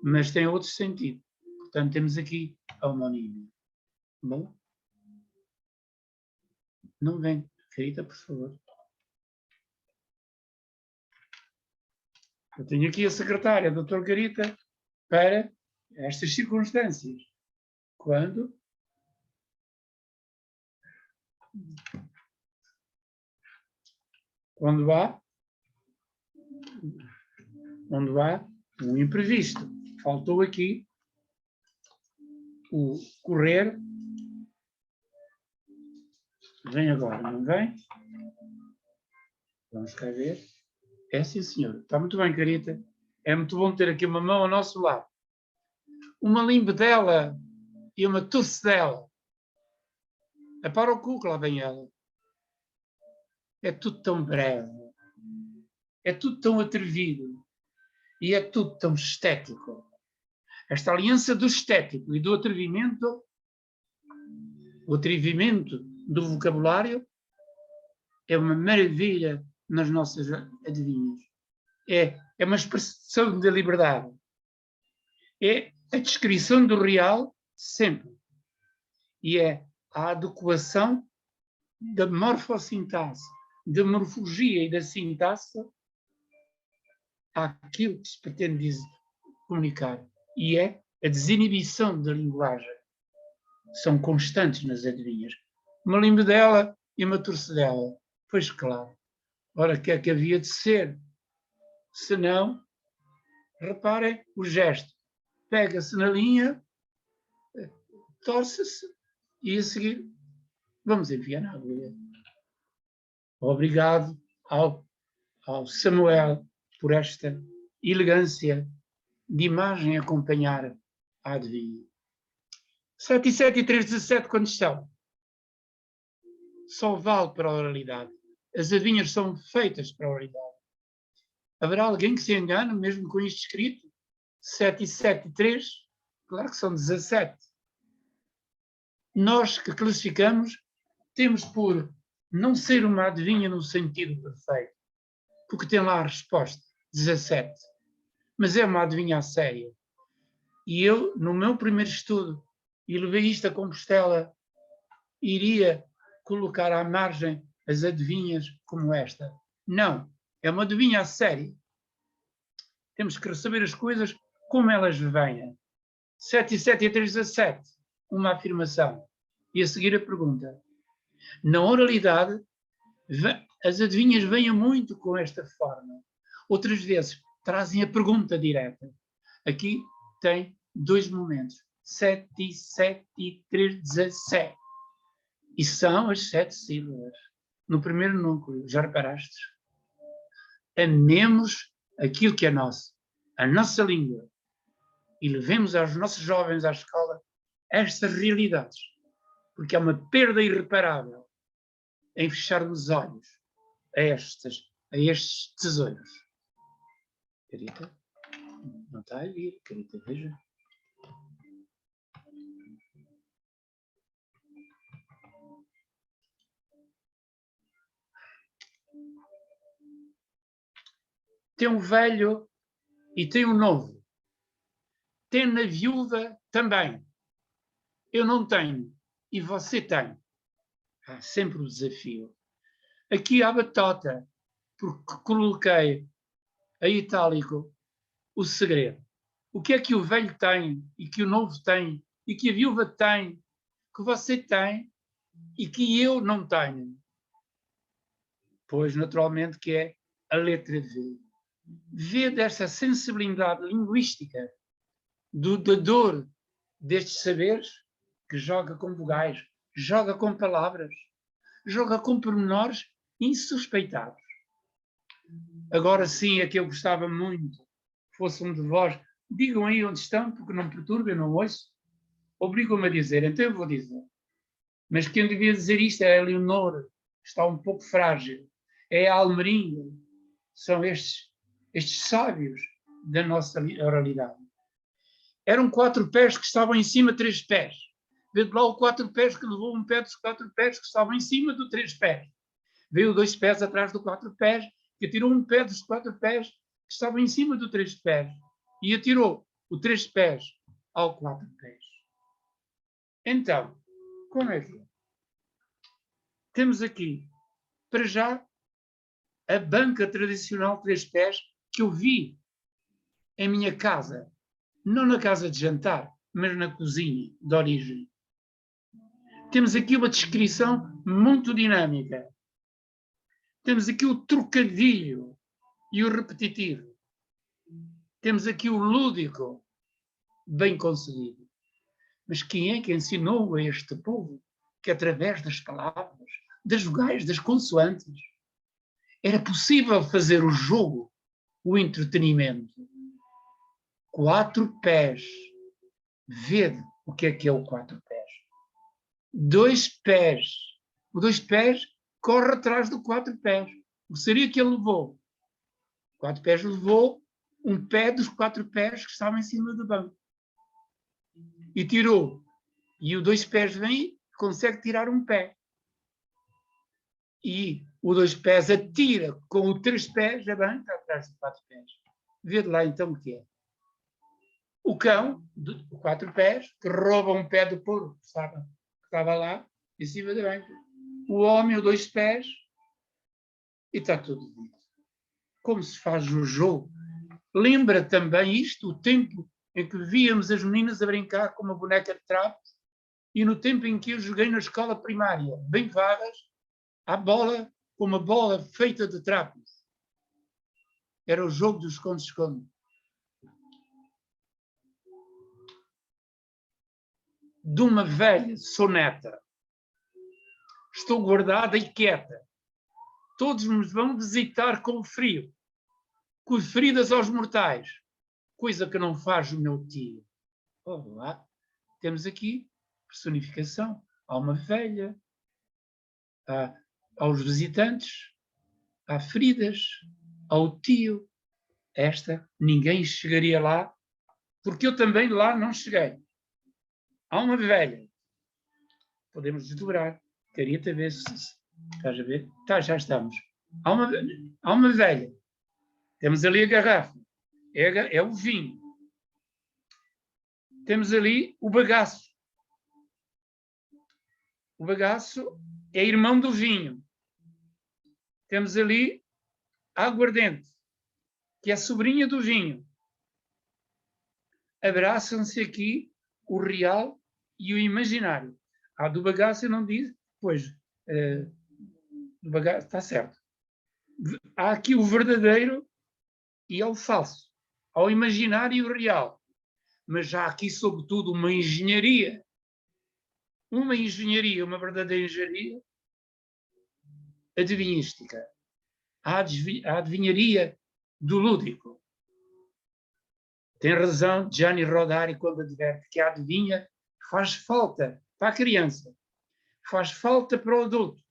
Speaker 2: Mas tem outro sentido. Portanto, temos aqui a homonímia. Bom? Não vem. Rita, por favor. Eu tenho aqui a secretária, a doutora Carita, para estas circunstâncias. Quando há um imprevisto. Faltou aqui o correr. Vem agora, não vem? Vamos cá ver. É sim, senhor. Está muito bem, Carita. É muito bom ter aqui uma mão ao nosso lado. Uma limbedela e uma torcedela. É para o cu que lá vem ela. É tudo tão breve. É tudo tão atrevido. E é tudo tão estético. Esta aliança do estético e do atrevimento, o atrevimento do vocabulário, é uma maravilha nas nossas adivinhas. É uma expressão da liberdade. É a descrição do real sempre. E é a adequação da morfossintaxe, da morfologia e da sintaxe àquilo que se pretende comunicar. E é a desinibição da linguagem. São constantes nas adivinhas. Uma limbedela e uma torcedela. Pois claro. Ora, o que é que havia de ser? Se não, reparem o gesto. Pega-se na linha, torce-se e a seguir vamos enviar na agulha. Obrigado ao Samuel por esta elegância de imagem acompanhar a adivinha. 7 e 7 e 3, 17 condição. Só vale para a oralidade. As adivinhas são feitas para a oralidade. Haverá alguém que se engane, mesmo com isto escrito? 7 e 7 e 3, claro que são 17. Nós que classificamos, temos por não ser uma adivinha no sentido perfeito, porque tem lá a resposta, 17. Mas é uma adivinha a sério. E eu, no meu primeiro estudo, e levei isto a Compostela, iria colocar à margem as adivinhas como esta. Não, é uma adivinha a sério. Temos que saber as coisas como elas vêm. 7 e 7 e 3, 17. Uma afirmação. E a seguir a pergunta. Na oralidade, as adivinhas vêm muito com esta forma. Outras vezes trazem a pergunta direta. Aqui tem dois momentos. 7 e 7 e 3, 17. E são as 7 sílabas. No primeiro núcleo, já reparaste? Amemos aquilo que é nosso, a nossa língua, e levemos aos nossos jovens à escola estas realidades, porque é uma perda irreparável em fechar os olhos a estes tesouros. Carita, não está a vir, Carita, veja. Tem um velho e tem um novo. Tem na viúva também. Eu não tenho. e você tem. Há sempre o desafio. Aqui há batota, porque coloquei a itálico o segredo. O que é que o velho tem, e que o novo tem, e que a viúva tem, que você tem, e que eu não tenho? Pois, naturalmente, que é a letra V. V dessa sensibilidade linguística, da dor destes saberes, que joga com vogais, joga com palavras, joga com pormenores insuspeitados. Agora sim, é que eu gostava muito, fosse um de vós, digam aí onde estão, porque não me perturba, eu não ouço, obrigam-me a dizer, então eu vou dizer. Mas quem devia dizer isto é a Leonor, que está um pouco frágil, é a Almerinha, são estes sábios da nossa oralidade. Eram 4 pés que estavam em cima de 3 pés. Veio lá o 4 pés que levou um pé dos 4 pés que estavam em cima do 3 pés. Veio 2 pés atrás do 4 pés, que atirou um pé dos 4 pés que estavam em cima do 3 pés. E atirou o 3 pés ao 4 pés. Então, como é que é? Temos aqui, para já, a banca tradicional 3 pés que eu vi em minha casa. Não na casa de jantar, mas na cozinha de origem. Temos aqui uma descrição muito dinâmica. Temos aqui o trocadilho e o repetitivo. Temos aqui o lúdico, bem conseguido. Mas quem é que ensinou a este povo que, através das palavras, das vogais, das consoantes, era possível fazer o jogo, o entretenimento? 4 pés. Vede o que é o 4 pés. 2 pés. O 2 pés corre atrás do 4 pés. O que seria que ele levou? 4 pés levou um pé dos 4 pés que estavam em cima do banco. E tirou. E o 2 pés vem e consegue tirar um pé. E o 2 pés atira com o 3 pés a banca atrás do 4 pés. Vê lá então o que é. O cão, de 4 pés, que rouba um pé do porco que estava lá em cima da banca. O homem, o 2 pés, e está tudo dito. Como se faz o jogo. Lembra também isto, o tempo em que víamos as meninas a brincar com uma boneca de trapos e no tempo em que eu joguei na escola primária, bem vagas, à bola, com uma bola feita de trapos. Era o jogo do esconde-esconde. De uma velha soneta. Estou guardada e quieta. Todos nos vão visitar com frio, com feridas aos mortais, coisa que não faz o meu tio. Olá, temos aqui personificação. Há uma velha, há aos visitantes, há feridas, ao tio. Esta, ninguém chegaria lá, porque eu também lá não cheguei. Há uma velha. Podemos desdobrar. Queria-te a ver se... Estás a ver? Tá, já estamos. Há uma velha. Temos ali a garrafa. É o vinho. Temos ali o bagaço. O bagaço é irmão do vinho. Temos ali a aguardente, que é sobrinha do vinho. Abraçam-se aqui o real e o imaginário. Há do bagaço, eu não diz, pois, do bagaço, está certo. Há aqui o verdadeiro e o falso. Há o imaginário e o real. Mas há aqui, sobretudo, uma engenharia, uma verdadeira engenharia adivinhística. A adivinharia do lúdico. Tem razão Gianni Rodari quando adverte que a adivinha faz falta para a criança, faz falta para o adulto,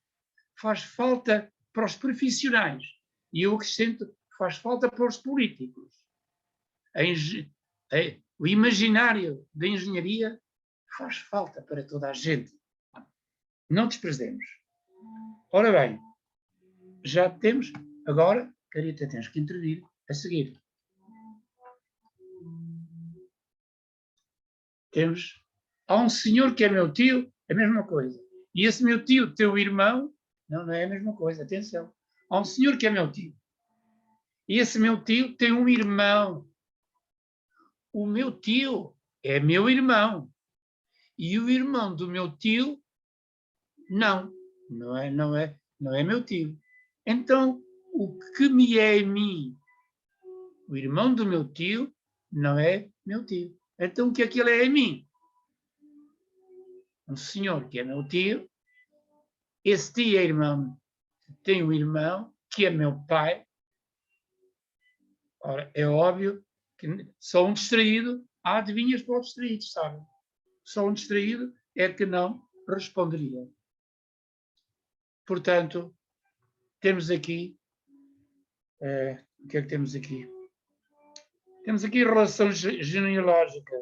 Speaker 2: faz falta para os profissionais e eu acrescento, faz falta para os políticos. O imaginário da engenharia faz falta para toda a gente. Não desprezemos. Ora bem, já temos, agora, Carita, tens que intervir a seguir. Há um senhor que é meu tio, É a mesma coisa. E esse meu tio, teu irmão, não é a mesma coisa, atenção. Há um senhor que é meu tio. E esse meu tio tem um irmão. O meu tio é meu irmão. E o irmão do meu tio, não é meu tio. Então, o que me é a mim, o irmão do meu tio, não é meu tio. Então, o que é que ele é a mim? Um senhor que é meu tio, esse tio é irmão, tem um irmão que é meu pai. Ora, é óbvio que só um distraído, há adivinhas para os distraídos, sabe? Só um distraído é que não responderia. Portanto, temos aqui, o que é que temos aqui? Temos aqui a relação genealógica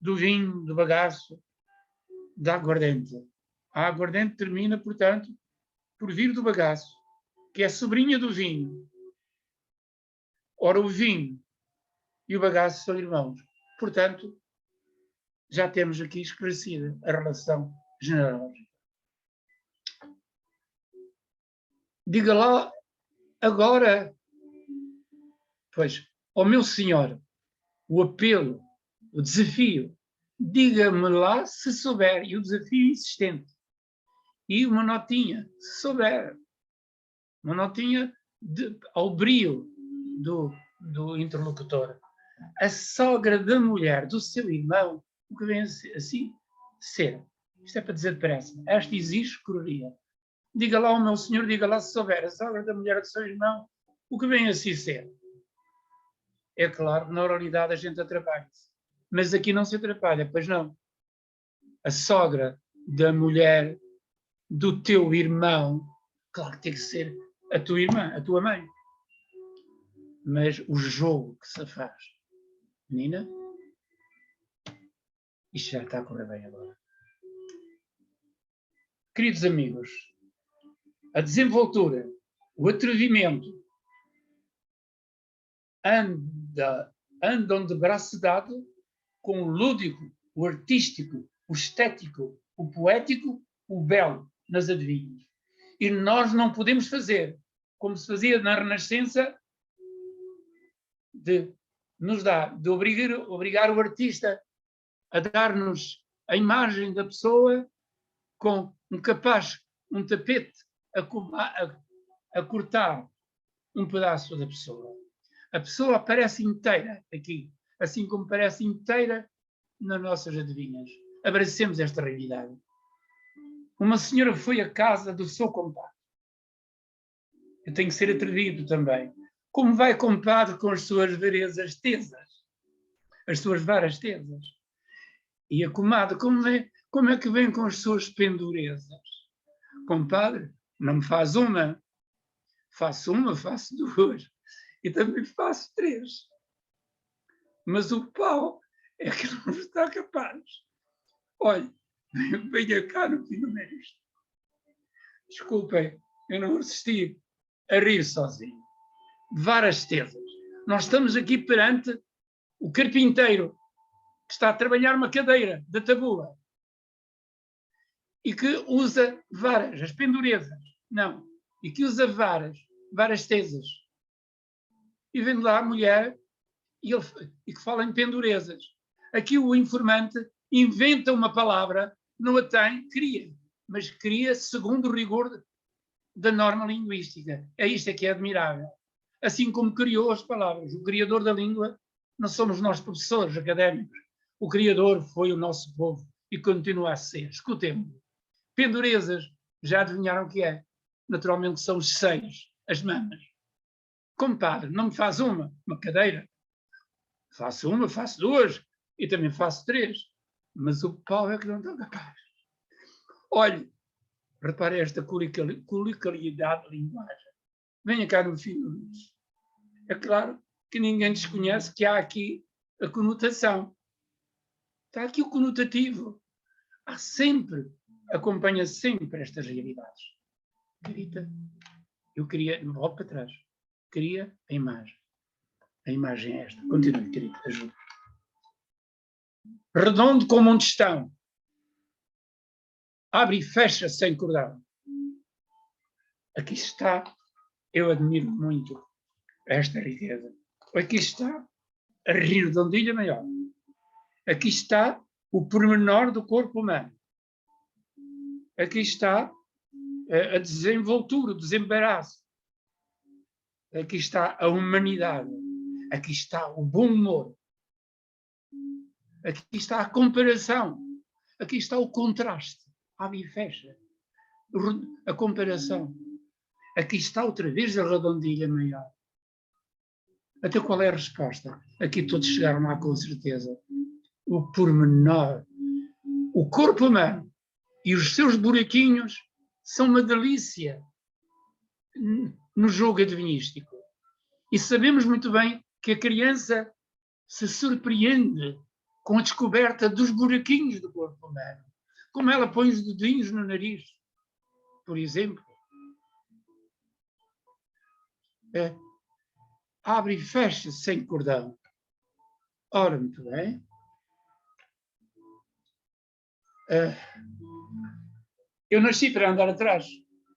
Speaker 2: do vinho, do bagaço, da aguardente. A aguardente termina, portanto, por vir do bagaço, que é sobrinha do vinho. Ora, o vinho e o bagaço são irmãos. Portanto, já temos aqui esclarecida a relação genealógica. Diga lá agora, pois, ao meu senhor, o apelo, o desafio, diga-me lá se souber, e o desafio insistente. E uma notinha, se souber, uma notinha ao brio do interlocutor. A sogra da mulher do seu irmão, o que vem assim ser. Isto é para dizer depressa. Esta exige escuraria. Diga lá ao meu senhor, diga lá se souber, a sogra da mulher do seu irmão, o que vem assim ser. É claro que na oralidade a gente atrapalha-se. Mas aqui não se atrapalha, pois não. A sogra da mulher do teu irmão, claro que tem que ser a tua irmã, a tua mãe. Mas o jogo que se faz, menina, isto já está a correr bem agora. Queridos amigos, a desenvoltura, o atrevimento andam de braço dado com o lúdico, o artístico, o estético, o poético, o belo nas adivinhas. E nós não podemos fazer, como se fazia na Renascença, de obrigar o artista a dar-nos a imagem da pessoa com um capaz, um tapete, a cortar um pedaço da pessoa. A pessoa aparece inteira aqui, assim como aparece inteira nas nossas adivinhas. Abracemos esta realidade. Uma senhora foi à casa do seu compadre. Eu tenho que ser atrevido também. Como vai, compadre, com as suas varezas tesas? As suas varas tesas. E a comadre, como é que vem com as suas pendurezas? Compadre, não me faz uma. Faço uma, faço duas. E também faço três. Mas o pau é que não está capaz. Olha, venha cá no fim do mês. Desculpem, eu não resisti a rir sozinho. Varas tesas. Nós estamos aqui perante o carpinteiro que está a trabalhar uma cadeira da tabula e que usa varas, as pendurezas. Não. E que usa varas tesas. E vem lá a mulher e que fala em pendurezas. Aqui o informante inventa uma palavra, não a tem, cria, mas cria segundo o rigor da norma linguística. É isto que é admirável. Assim como criou as palavras. O criador da língua não somos nós professores académicos. O criador foi o nosso povo e continua a ser. Escutemos. Pendurezas, já adivinharam o que é? Naturalmente são os seios, as mamas. Compadre, não me faz uma cadeira. Faço uma, faço duas e também faço três. Mas o pau é que não está capaz. Olhe, repare esta coliquialidade de linguagem. Venha cá no fim do mês. É claro que ninguém desconhece que há aqui a conotação. Está aqui o conotativo. Há sempre, acompanha sempre estas realidades. Carita, eu queria, volto para trás, queria a imagem. A imagem é esta. Continue, querida, ajuda. Redondo como um tostão. abre e fecha sem cordão. Aqui está, eu admiro muito esta riqueza. Aqui está a redondilha maior. Aqui está o pormenor do corpo humano. Aqui está a desenvoltura, o desembaraço. Aqui está a humanidade. Aqui está o bom humor. Aqui está a comparação. Aqui está o contraste. Abre e fecha. A comparação. Aqui está outra vez a redondilha maior. Até qual é a resposta? Aqui todos chegaram lá com certeza. O pormenor. O corpo humano e os seus buraquinhos são uma delícia no jogo adivinístico. E sabemos muito bem que a criança se surpreende com a descoberta dos buraquinhos do corpo humano. Como ela põe os dedinhos no nariz, por exemplo. Abre e fecha sem cordão. Ora, muito bem. Eu nasci para andar atrás,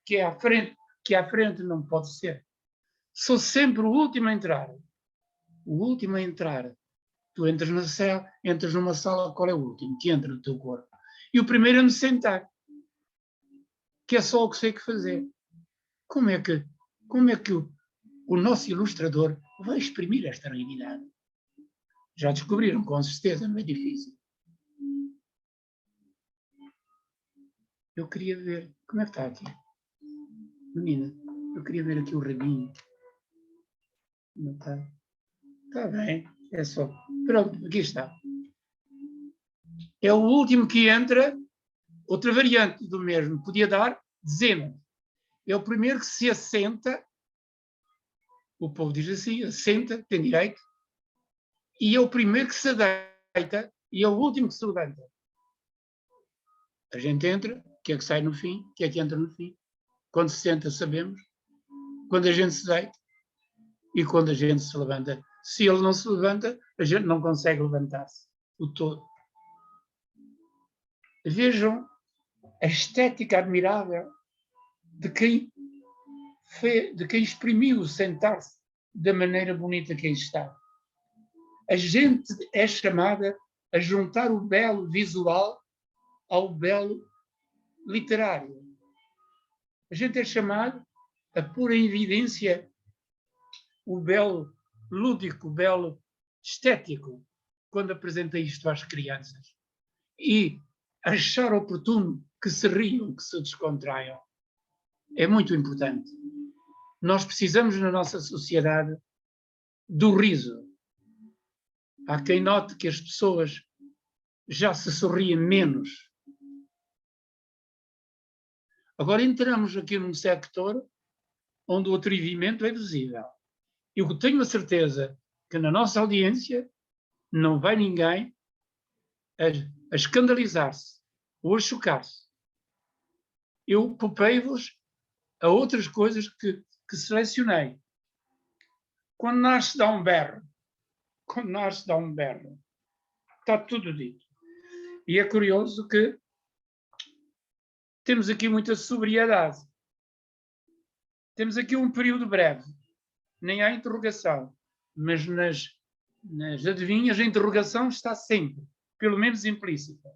Speaker 2: que à frente não pode ser. Sou sempre o último a entrar. O último a entrar. Tu entras numa sala, qual é o último que entra no teu corpo? E o primeiro a me sentar. Que é só o que sei que fazer. Como é que o nosso ilustrador vai exprimir esta realidade? Já descobriram, com certeza, não é difícil. Eu queria ver, como é que está aqui? Menina, eu queria ver aqui o rabinho. Não está? Está bem, é só. Pronto, aqui está. É o último que entra. Outra variante do mesmo podia dar dezena. É o primeiro que se assenta. O povo diz assim, assenta, tem direito. E é o primeiro que se deita e é o último que se levanta. A gente entra, o que é que sai no fim, o que é que entra no fim. Quando se senta, sabemos. Quando a gente se deita e quando a gente se levanta. Se ele não se levanta, a gente não consegue levantar-se. O todo. Vejam a estética admirável de quem exprimiu o sentar-se da maneira bonita que aí está. A gente é chamada a juntar o belo visual ao belo literário. A gente é chamado a pôr em evidência o belo lúdico, o belo estético, quando apresenta isto às crianças. E achar oportuno que se riam, que se descontraiam. É muito importante. Nós precisamos, na nossa sociedade, do riso. Há quem note que as pessoas já se sorriem menos. Agora entramos aqui num sector onde o atrevimento é visível. Eu tenho a certeza que na nossa audiência não vai ninguém a escandalizar-se ou a chocar-se. Eu popei-vos a outras coisas que selecionei. Quando nasce dá um berro. Quando nasce dá um berro. Está tudo dito. E é curioso que temos aqui muita sobriedade. Temos aqui um período breve. Nem há interrogação. Mas nas adivinhas a interrogação está sempre, pelo menos implícita.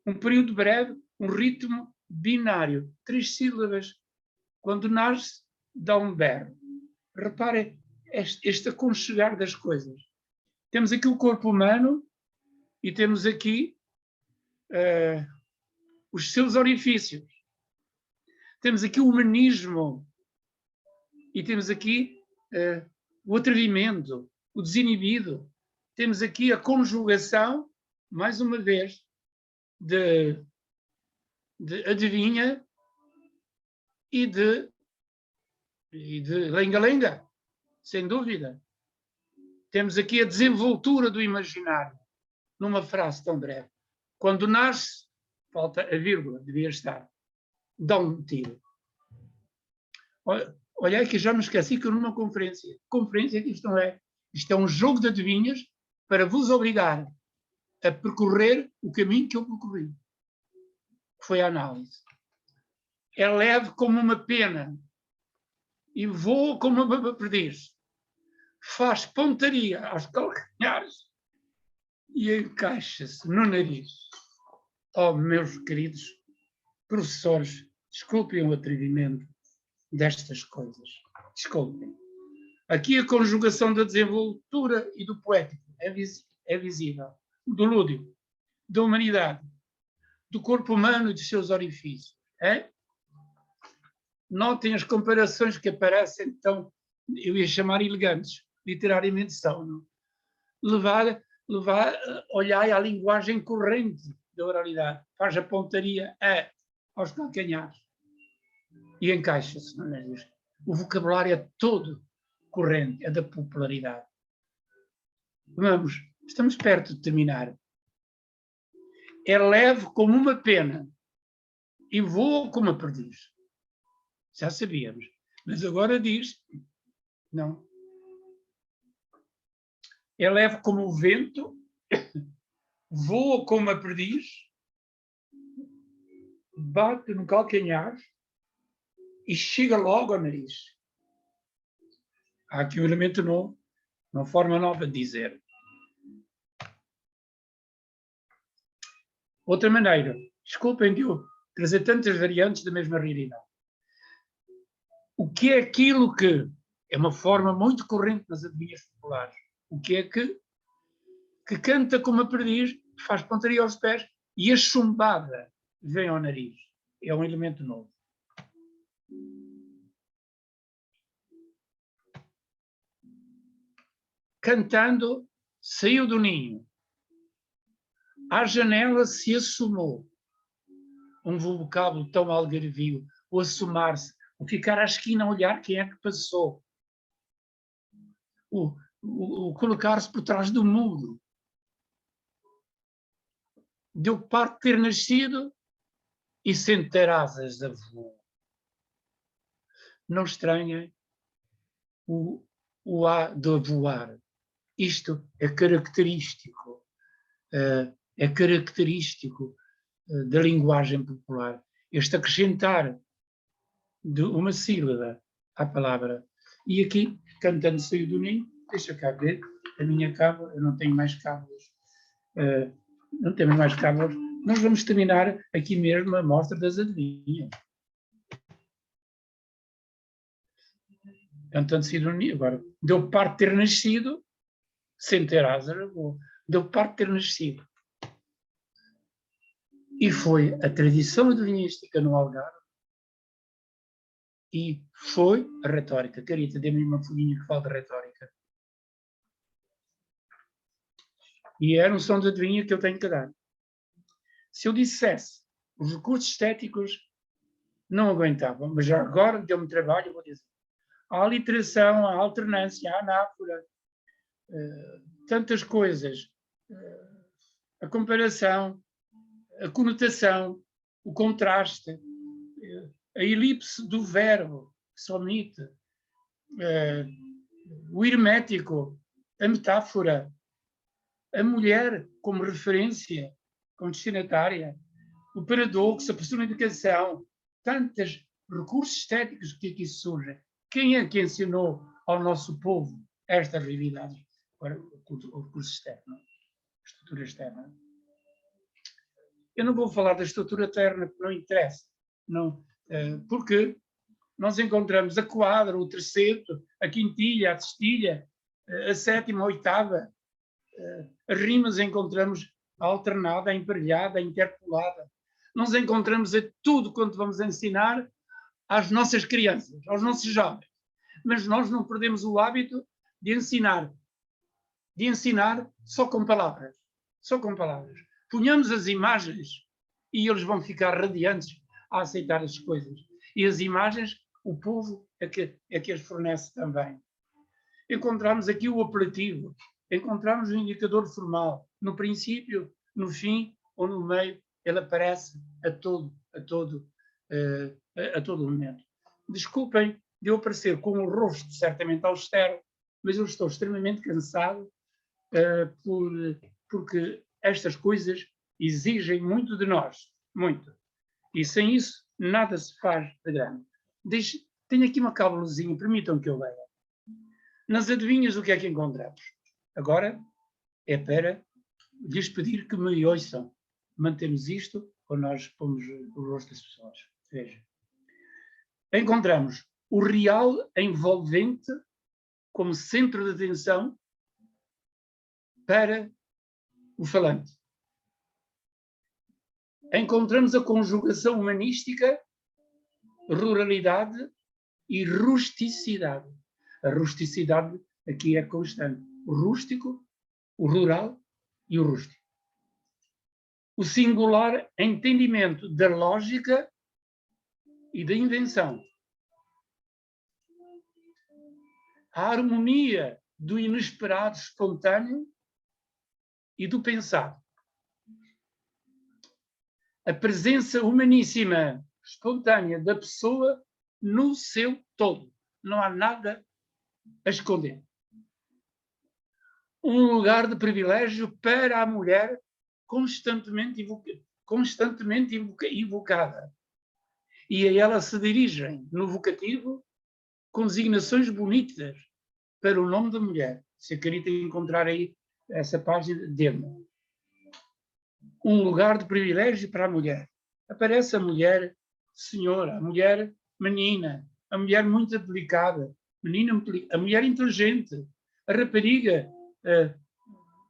Speaker 2: Um período breve, um ritmo binário. 3 sílabas. Quando nasce, dá um berro. Reparem este aconchegar das coisas. Temos aqui o corpo humano e temos aqui os seus orifícios. Temos aqui o humanismo e temos aqui o atrevimento, o desinibido. Temos aqui a conjugação, mais uma vez, de adivinha e de lenga-lenga, sem dúvida. Temos aqui a desenvoltura do imaginário, numa frase tão breve. Quando nasce, falta a vírgula, devia estar. Dá um tiro. Olha que já me esqueci que numa conferência. Conferência que isto não é. Isto é um jogo de adivinhas para vos obrigar a percorrer o caminho que eu percorri. foi a análise. É leve como uma pena e voa como uma perdiz. Faz pontaria aos calcanhares e encaixa-se no nariz. Oh, meus queridos professores, desculpem o atrevimento destas coisas. Desculpem. Aqui a conjugação da desenvoltura e do poético é visível. Do lúdico, da humanidade, do corpo humano e dos seus orifícios. É? Notem as comparações que aparecem, então, eu ia chamar elegantes, literariamente são. Não? Olhai à linguagem corrente da oralidade, faz a pontaria aos calcanhares e encaixa-se. O vocabulário é todo corrente, é da popularidade. Vamos, estamos perto de terminar. É leve como uma pena e voa como uma perdiz. Já sabíamos, mas agora diz, não. É leve como o vento, voa como uma perdiz, bate no calcanhar e chega logo ao nariz. Há aqui um elemento novo, uma forma nova de dizer. Outra maneira, desculpem de eu trazer tantas variantes da mesma realidade. O que é aquilo que é uma forma muito corrente nas adivinhas populares? O que é que canta como a perdiz, faz pontaria aos pés e a chumbada vem ao nariz? É um elemento novo. Cantando, saiu do ninho. À janela se assomou. Um vocábulo tão algarvio. O assomar-se, o ficar à esquina a olhar quem é que passou. O colocar-se por trás do muro. Deu parte de ter nascido e sem ter asas a voo. Não estranhem o A de voar. Isto é característico. É característico da linguagem popular. Este acrescentar de uma sílaba à palavra. E aqui, cantando saiu do ninho, deixa cá ver, a minha cábula, eu não tenho mais cábulas. Não temos mais cábulas. Nós vamos terminar aqui mesmo a mostra das adivinhas. Cantando saiu do ninho. Agora, deu parte de ter nascido, sem ter asas, deu parte de ter nascido. E foi a tradição adivinhística no Algarve e foi a retórica. Carita, dê-me uma folhinha que fala de retórica. E era um som de adivinha que eu tenho que dar. Se eu dissesse os recursos estéticos não aguentavam, mas já agora deu-me trabalho, eu vou dizer. Há a literação, a alternância, a anáfora, tantas coisas, a comparação, a conotação, o contraste, a elipse do verbo que se omite, o hermético, a metáfora, a mulher como referência, como destinatária, o paradoxo, a personificação, tantos recursos estéticos que aqui surgem. Quem é que ensinou ao nosso povo esta realidade? O recurso externo, a estrutura externa. Eu não vou falar da estrutura externa, porque não interessa. Não, porque nós encontramos a quadra, o terceto, a quintilha, a sextilha, a sétima, a oitava. As rimas encontramos a alternada, a emparelhada, a interpolada. Nós encontramos a tudo quanto vamos ensinar às nossas crianças, aos nossos jovens. Mas nós não perdemos o hábito de ensinar só com palavras. Só com palavras. Ponhamos as imagens e eles vão ficar radiantes a aceitar as coisas. E as imagens, o povo é que as fornece também. Encontramos aqui o apelativo, encontramos o indicador formal. No princípio, no fim ou no meio, ele aparece a todo momento. Desculpem de eu aparecer com um rosto certamente austero, mas eu estou extremamente cansado porque estas coisas exigem muito de nós, muito. E sem isso, nada se faz de grande. Tenho aqui uma cábulazinha, permitam que eu leia. Nas adivinhas, o que é que encontramos? Agora é para lhes pedir que me ouçam. Mantemos isto ou nós pomos o rosto das pessoas. Veja. Encontramos o real envolvente como centro de atenção para o falante. Encontramos a conjugação humanística, ruralidade e rusticidade. A rusticidade aqui é constante. O rústico, o rural e o rústico. O singular entendimento da lógica e da invenção. A harmonia do inesperado espontâneo e do pensado. A presença humaníssima, espontânea da pessoa no seu todo. Não há nada a esconder. Um lugar de privilégio para a mulher constantemente invocada. E a ela se dirigem, no vocativo, consignações bonitas para o nome da mulher. Se a querida encontrar aí essa página, dê-me. Um lugar de privilégio para a mulher. Aparece a mulher senhora, a mulher menina, a mulher muito delicada, a mulher inteligente, a rapariga,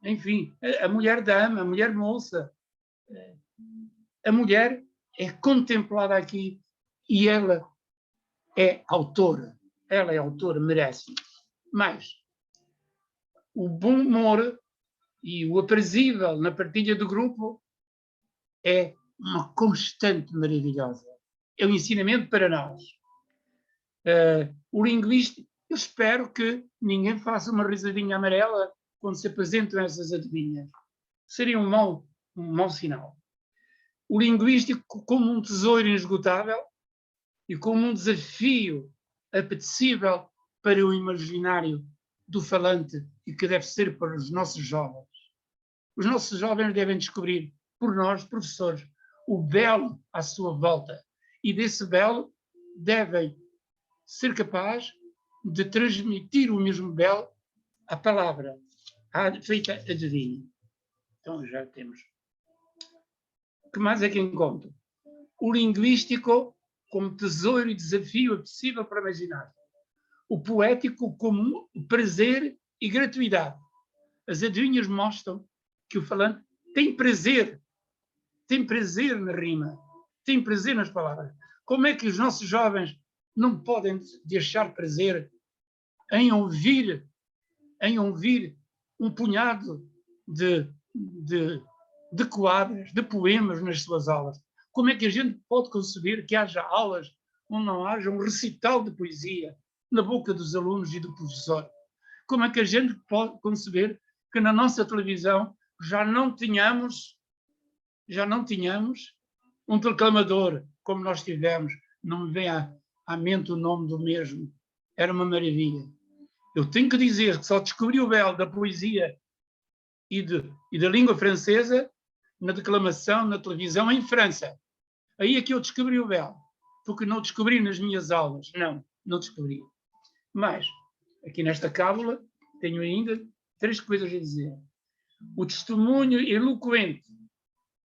Speaker 2: enfim, a mulher dama, a mulher moça. A mulher é contemplada aqui e ela é autora. Ela é autora, merece. Mas o bom humor e o aprazível na partilha do grupo é uma constante maravilhosa. É um ensinamento para nós. O linguístico, eu espero que ninguém faça uma risadinha amarela quando se apresentam essas adivinhas. Seria um mau sinal. O linguístico como um tesouro inesgotável e como um desafio apetecível para o imaginário do falante e que deve ser para os nossos jovens. Os nossos jovens devem descobrir, por nós, professores, o belo à sua volta. E desse belo devem ser capazes de transmitir o mesmo belo à palavra, feita adivinha. Então já temos. O que mais é que encontro? O linguístico como tesouro e desafio acessível para imaginar. O poético como prazer e gratuidade. As adivinhas mostram que o falante tem prazer na rima, tem prazer nas palavras. Como é que os nossos jovens não podem deixar prazer em ouvir um punhado de quadros, de poemas nas suas aulas? Como é que a gente pode conceber que haja aulas onde não haja um recital de poesia na boca dos alunos e do professor? Como é que a gente pode conceber que na nossa televisão já não tínhamos um declamador como nós tivemos? Não me vem à mente o nome do mesmo. Era uma maravilha. Eu tenho que dizer que só descobri o belo da poesia e da língua francesa na declamação, na televisão, em França. Aí é que eu descobri o belo. Porque não descobri nas minhas aulas. Não descobri. Mas, aqui nesta cábula, tenho ainda 3 coisas a dizer. O testemunho eloquente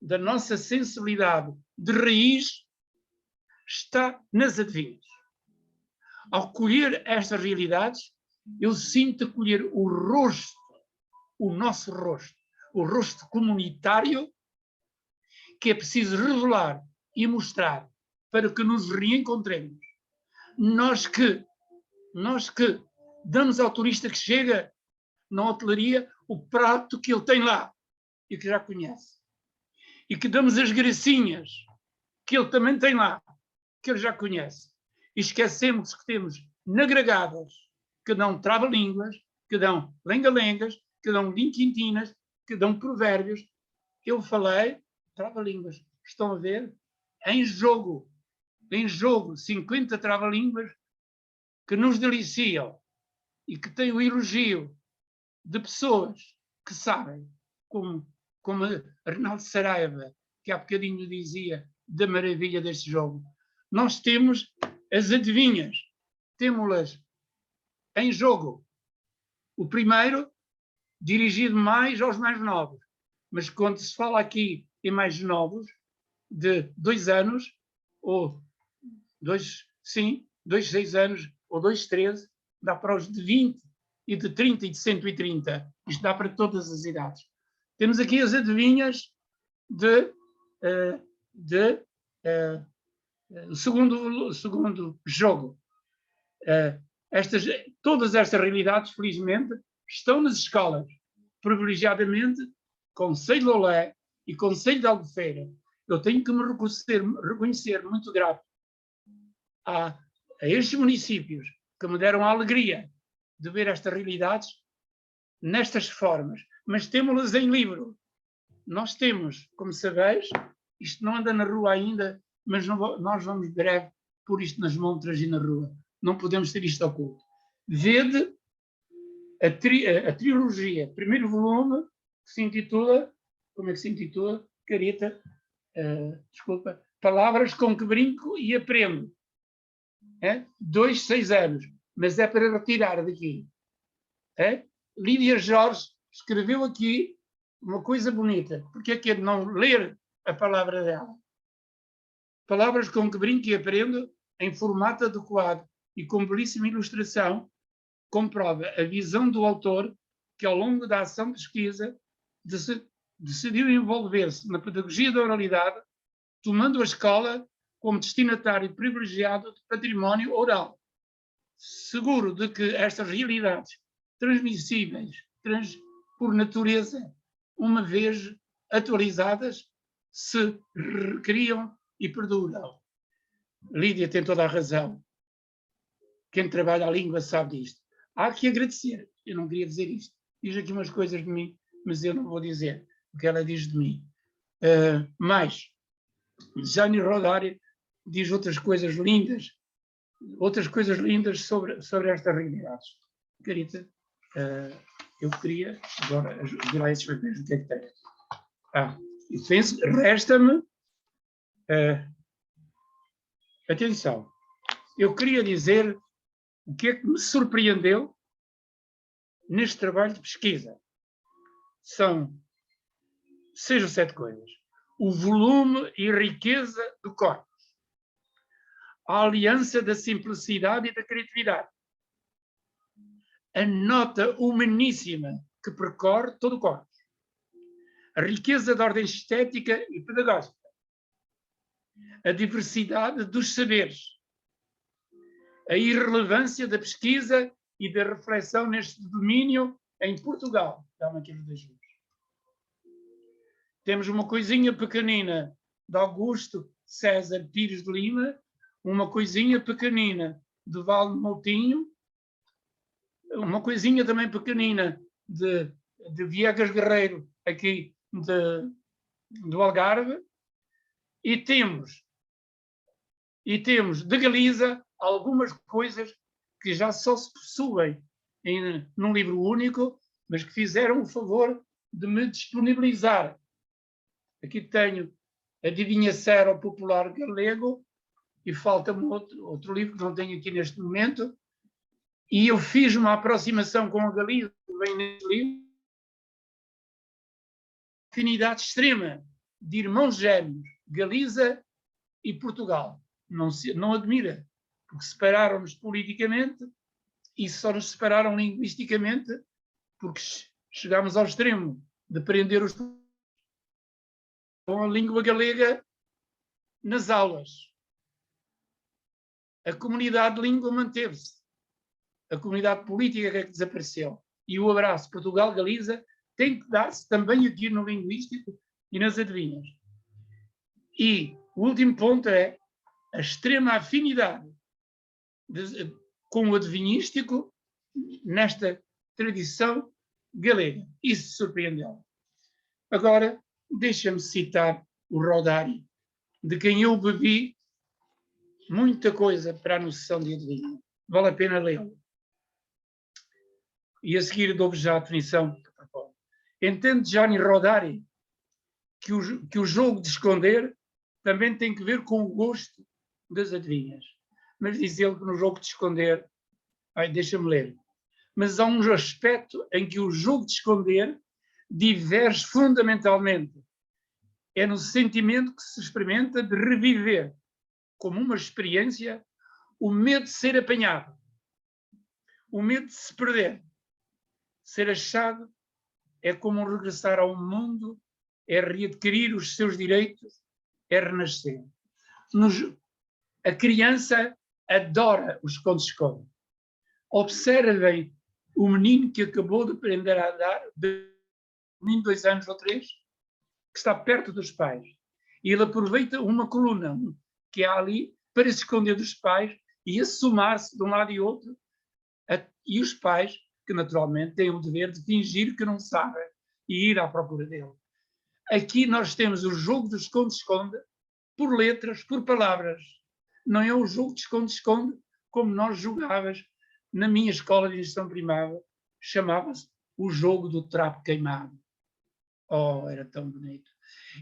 Speaker 2: da nossa sensibilidade de raiz está nas adivinhas. Ao colher estas realidades, eu sinto colher o rosto, o nosso rosto, o rosto comunitário, que é preciso revelar e mostrar para que nos reencontremos. Nós que damos ao turista que chega na hotelaria o prato que ele tem lá e que já conhece. E que damos as gracinhas que ele também tem lá, que ele já conhece. E esquecemos que temos nagragadas que dão trava-línguas, que dão lenga-lengas, que dão linquintinas, que dão provérbios. Eu falei trava-línguas. Estão a ver? Em jogo, 50 trava-línguas que nos deliciam e que têm o elogio de pessoas que sabem, como a Arnaldo Saraiva, que há bocadinho dizia, da maravilha deste jogo. Nós temos as adivinhas, temos-las em jogo. O primeiro, dirigido mais aos mais novos, mas quando se fala aqui em mais novos, de 2 anos, ou 6 anos, ou 2, 13, dá para os de 20 e de 30 e de 130. Isto dá para todas as idades. Temos aqui as adivinhas segundo jogo. Todas estas realidades, felizmente, estão nas escolas, privilegiadamente Conselho de Olé e Conselho de Albufeira. Eu tenho que me reconhecer muito grato a estes municípios que me deram a alegria de ver estas realidades nestas formas, mas temos-las em livro. Nós temos, como sabeis, isto não anda na rua ainda, mas nós vamos breve pôr isto nas montras e na rua. Não podemos ter isto oculto. Vede a trilogia, primeiro volume, que se intitula, como é que se intitula? Carita, desculpa, Palavras com que brinco e aprendo. 2, 6 anos, mas é para retirar daqui. Lídia Jorge escreveu aqui uma coisa bonita, porque é que é de não ler a palavra dela? Palavras com que brinco e aprendo, em formato adequado e com belíssima ilustração, comprova a visão do autor que, ao longo da ação de pesquisa, decidiu envolver-se na pedagogia da oralidade, tomando a escola como destinatário privilegiado de património oral, seguro de que estas realidades transmissíveis por natureza, uma vez atualizadas, se recriam e perduram. Lídia tem toda a razão. Quem trabalha a língua sabe disto. Há que agradecer. Eu não queria dizer isto. Diz aqui umas coisas de mim, mas eu não vou dizer o que ela diz de mim. Mas Jânio Rodari diz outras coisas lindas sobre estas realidades. Carita, eu queria agora virar esses papéis. O que é que tem? Resta-me atenção. Eu queria dizer o que é que me surpreendeu neste trabalho de pesquisa. São 6 ou 7 coisas. O volume e riqueza do corpus. A aliança da simplicidade e da criatividade. A nota humaníssima que percorre todo o corpus. A riqueza da ordem estética e pedagógica. A diversidade dos saberes. A irrelevância da pesquisa e da reflexão neste domínio em Portugal. Dá-me aqui os 2 livros. Temos uma coisinha pequenina de Augusto César Pires de Lima, uma coisinha pequenina de Valde Moutinho, uma coisinha também pequenina de Viegas Guerreiro, aqui do Algarve, e temos de Galiza algumas coisas que já só se possuem num livro único, mas que fizeram o favor de me disponibilizar. Aqui tenho Adivinhação Popular Galego e falta-me outro livro que não tenho aqui neste momento. E eu fiz uma aproximação com a Galiza, que vem neste livro, afinidade extrema de irmãos gêmeos, Galiza e Portugal. Não admira, porque separaram-nos politicamente e só nos separaram linguisticamente, porque chegámos ao extremo de prender os com a língua galega nas aulas. A comunidade de língua manteve-se. A comunidade política é que desapareceu. E o abraço Portugal-Galiza tem que dar-se também aqui no linguístico e nas adivinhas. E o último ponto é a extrema afinidade com o adivinhístico nesta tradição galega. Isso surpreendeu. Agora, deixa-me citar o Rodari, de quem eu bebi muita coisa para a noção de adivinha. Vale a pena lê-lo. E a seguir dou-vos já a definição que propõe. Entende Gianni Rodari que o jogo de esconder também tem que ver com o gosto das adivinhas. Mas diz ele que no jogo de esconder, deixa-me ler, mas há um aspecto em que o jogo de esconder diverge fundamentalmente. É no sentimento que se experimenta de reviver, como uma experiência, o medo de ser apanhado, o medo de se perder. Ser achado é como regressar ao mundo, é readquirir os seus direitos, é renascer. A criança adora os esconde-esconde. Observem o menino que acabou de aprender a andar, menino de 2 anos ou 3, que está perto dos pais. E ele aproveita uma coluna que há ali para se esconder dos pais e assomar-se de um lado e outro. E os pais, que naturalmente têm o dever de fingir que não sabem e ir à procura dele. Aqui nós temos o jogo do esconde-esconde por letras, por palavras. Não é o jogo de esconde-esconde como nós jogávamos na minha escola de instrução primária. Chamava-se o jogo do trapo queimado. Oh, era tão bonito.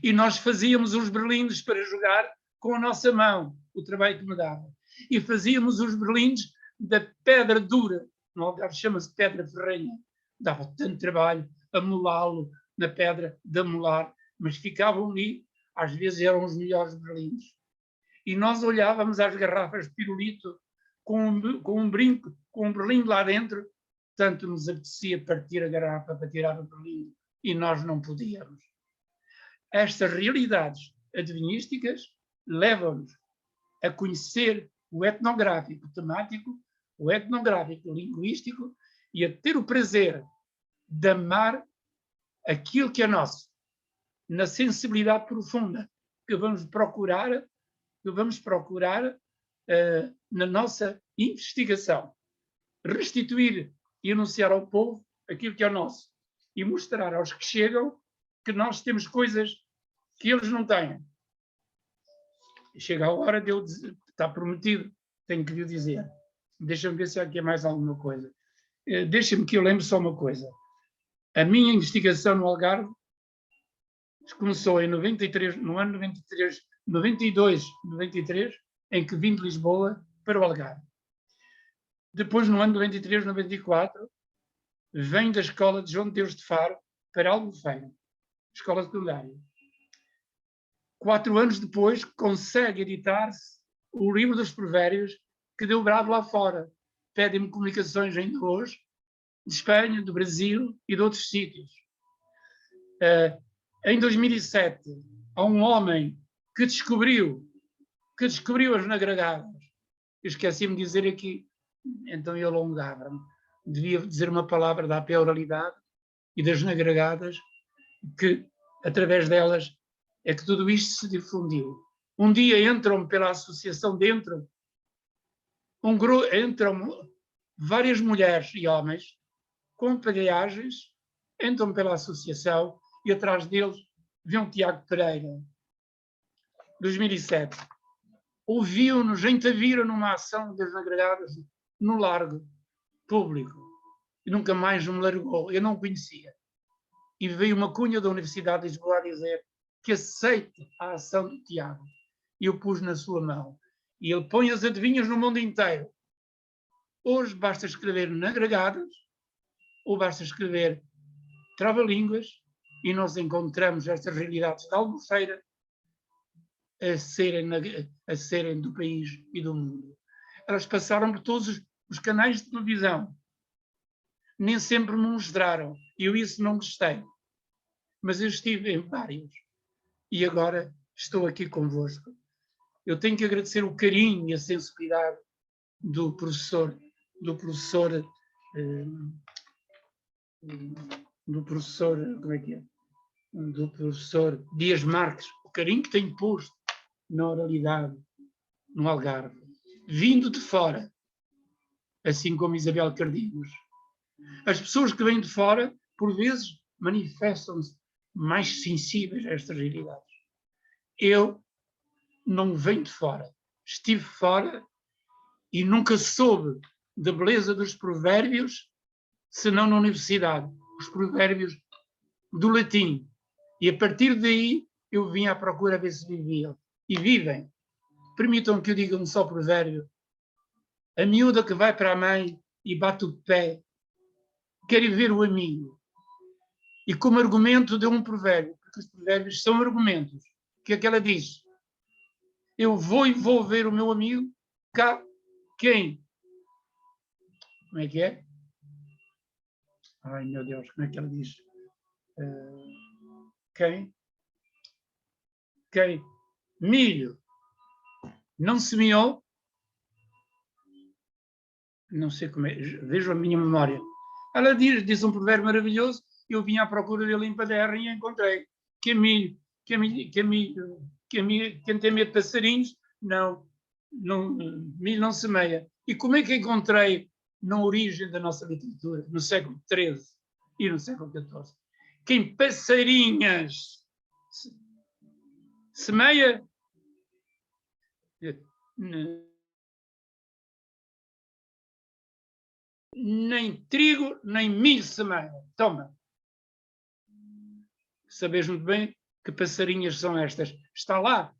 Speaker 2: E nós fazíamos os berlindes para jogar com a nossa mão, o trabalho que me dava. E fazíamos os berlindes da pedra dura, no Algarve chama-se pedra ferrenha. Dava tanto trabalho a molá-lo na pedra de amolar, mas ficavam ali, às vezes eram os melhores berlindes. E nós olhávamos às garrafas de pirulito com um brinco, com um berlinde lá dentro, tanto nos apetecia partir a garrafa para tirar o berlinde, e nós não podíamos. Estas realidades adivinhísticas levam-nos a conhecer o etnográfico temático, o etnográfico linguístico e a ter o prazer de amar aquilo que é nosso, na sensibilidade profunda que vamos procurar na nossa investigação. Restituir e anunciar ao povo aquilo que é nosso e mostrar aos que chegam que nós temos coisas que eles não têm. Chega a hora de eu dizer, está prometido, tenho que lhe dizer. Deixa-me ver se há aqui mais alguma coisa. Deixa-me que eu lembre só uma coisa. A minha investigação no Algarve começou em 93, no ano 93, 92, 93, em que vim de Lisboa para o Algarve. Depois, no ano 93, 94, venho da escola de João de Deus de Faro para Albufeira, escola secundária. 4 anos depois, consegue editar-se o livro dos provérbios que deu brado lá fora. Pedem-me comunicações ainda hoje, de Espanha, do Brasil e de outros sítios. Em 2007, há um homem que descobriu as nagragadas. Eu esqueci-me de dizer aqui, então eu alongava-me. Devia dizer uma palavra da apeoralidade e das nagragadas, que através delas é que tudo isto se difundiu. Um dia entram pela associação entram várias mulheres e homens com aparelhagens, entram pela associação e atrás deles vem um Tiago Pereira, 2007. Ouviu-nos, interviram numa ação das nagragadas no largo público e nunca mais me largou. Eu não o conhecia. E veio uma cunha da Universidade de Lisboa a dizer que aceite a ação do Tiago. E eu pus na sua mão. E ele põe as adivinhas no mundo inteiro. Hoje basta escrever nagragadas ou basta escrever trava-línguas e nós encontramos estas realidades de Albufeira a serem do país e do mundo. Elas passaram por todos os canais de televisão. Nem sempre me mostraram. E eu isso não gostei. Mas eu estive em vários. E agora estou aqui convosco. Eu tenho que agradecer o carinho e a sensibilidade do professor Dias Marques, o carinho que tem posto na oralidade no Algarve, vindo de fora, assim como Isabel Cardigos. As pessoas que vêm de fora, por vezes, manifestam-se mais sensíveis a estas realidades. Eu não venho de fora. Estive fora e nunca soube da beleza dos provérbios, senão na universidade. Os provérbios do latim. E a partir daí eu vim à procura a ver se vivia. e vivem. Permitam que eu diga um só provérbio. A miúda que vai para a mãe e bate o pé, quer ir ver o amigo. E como argumento deu um provérbio, porque os provérbios são argumentos. O que é que ela diz? Eu vou e vou ver o meu amigo, cá, quem? Como é que é? Ai, meu Deus, como é que ela diz? Quem? Quem? Milho não semeou? Não sei como é, vejo a minha memória. Ela diz um provérbio maravilhoso, eu vim à procura dele em Paderra e encontrei. Que é milho, que é milho, que é milho, que é milho, quem tem medo de passarinhos, não, milho não semeia. E como é que encontrei na origem da nossa literatura, no século XIII e no século XIV? Quem passarinhas semeia, nem trigo, nem milho semeia. Toma. Sabeis muito bem que passarinhas são estas. Está lá,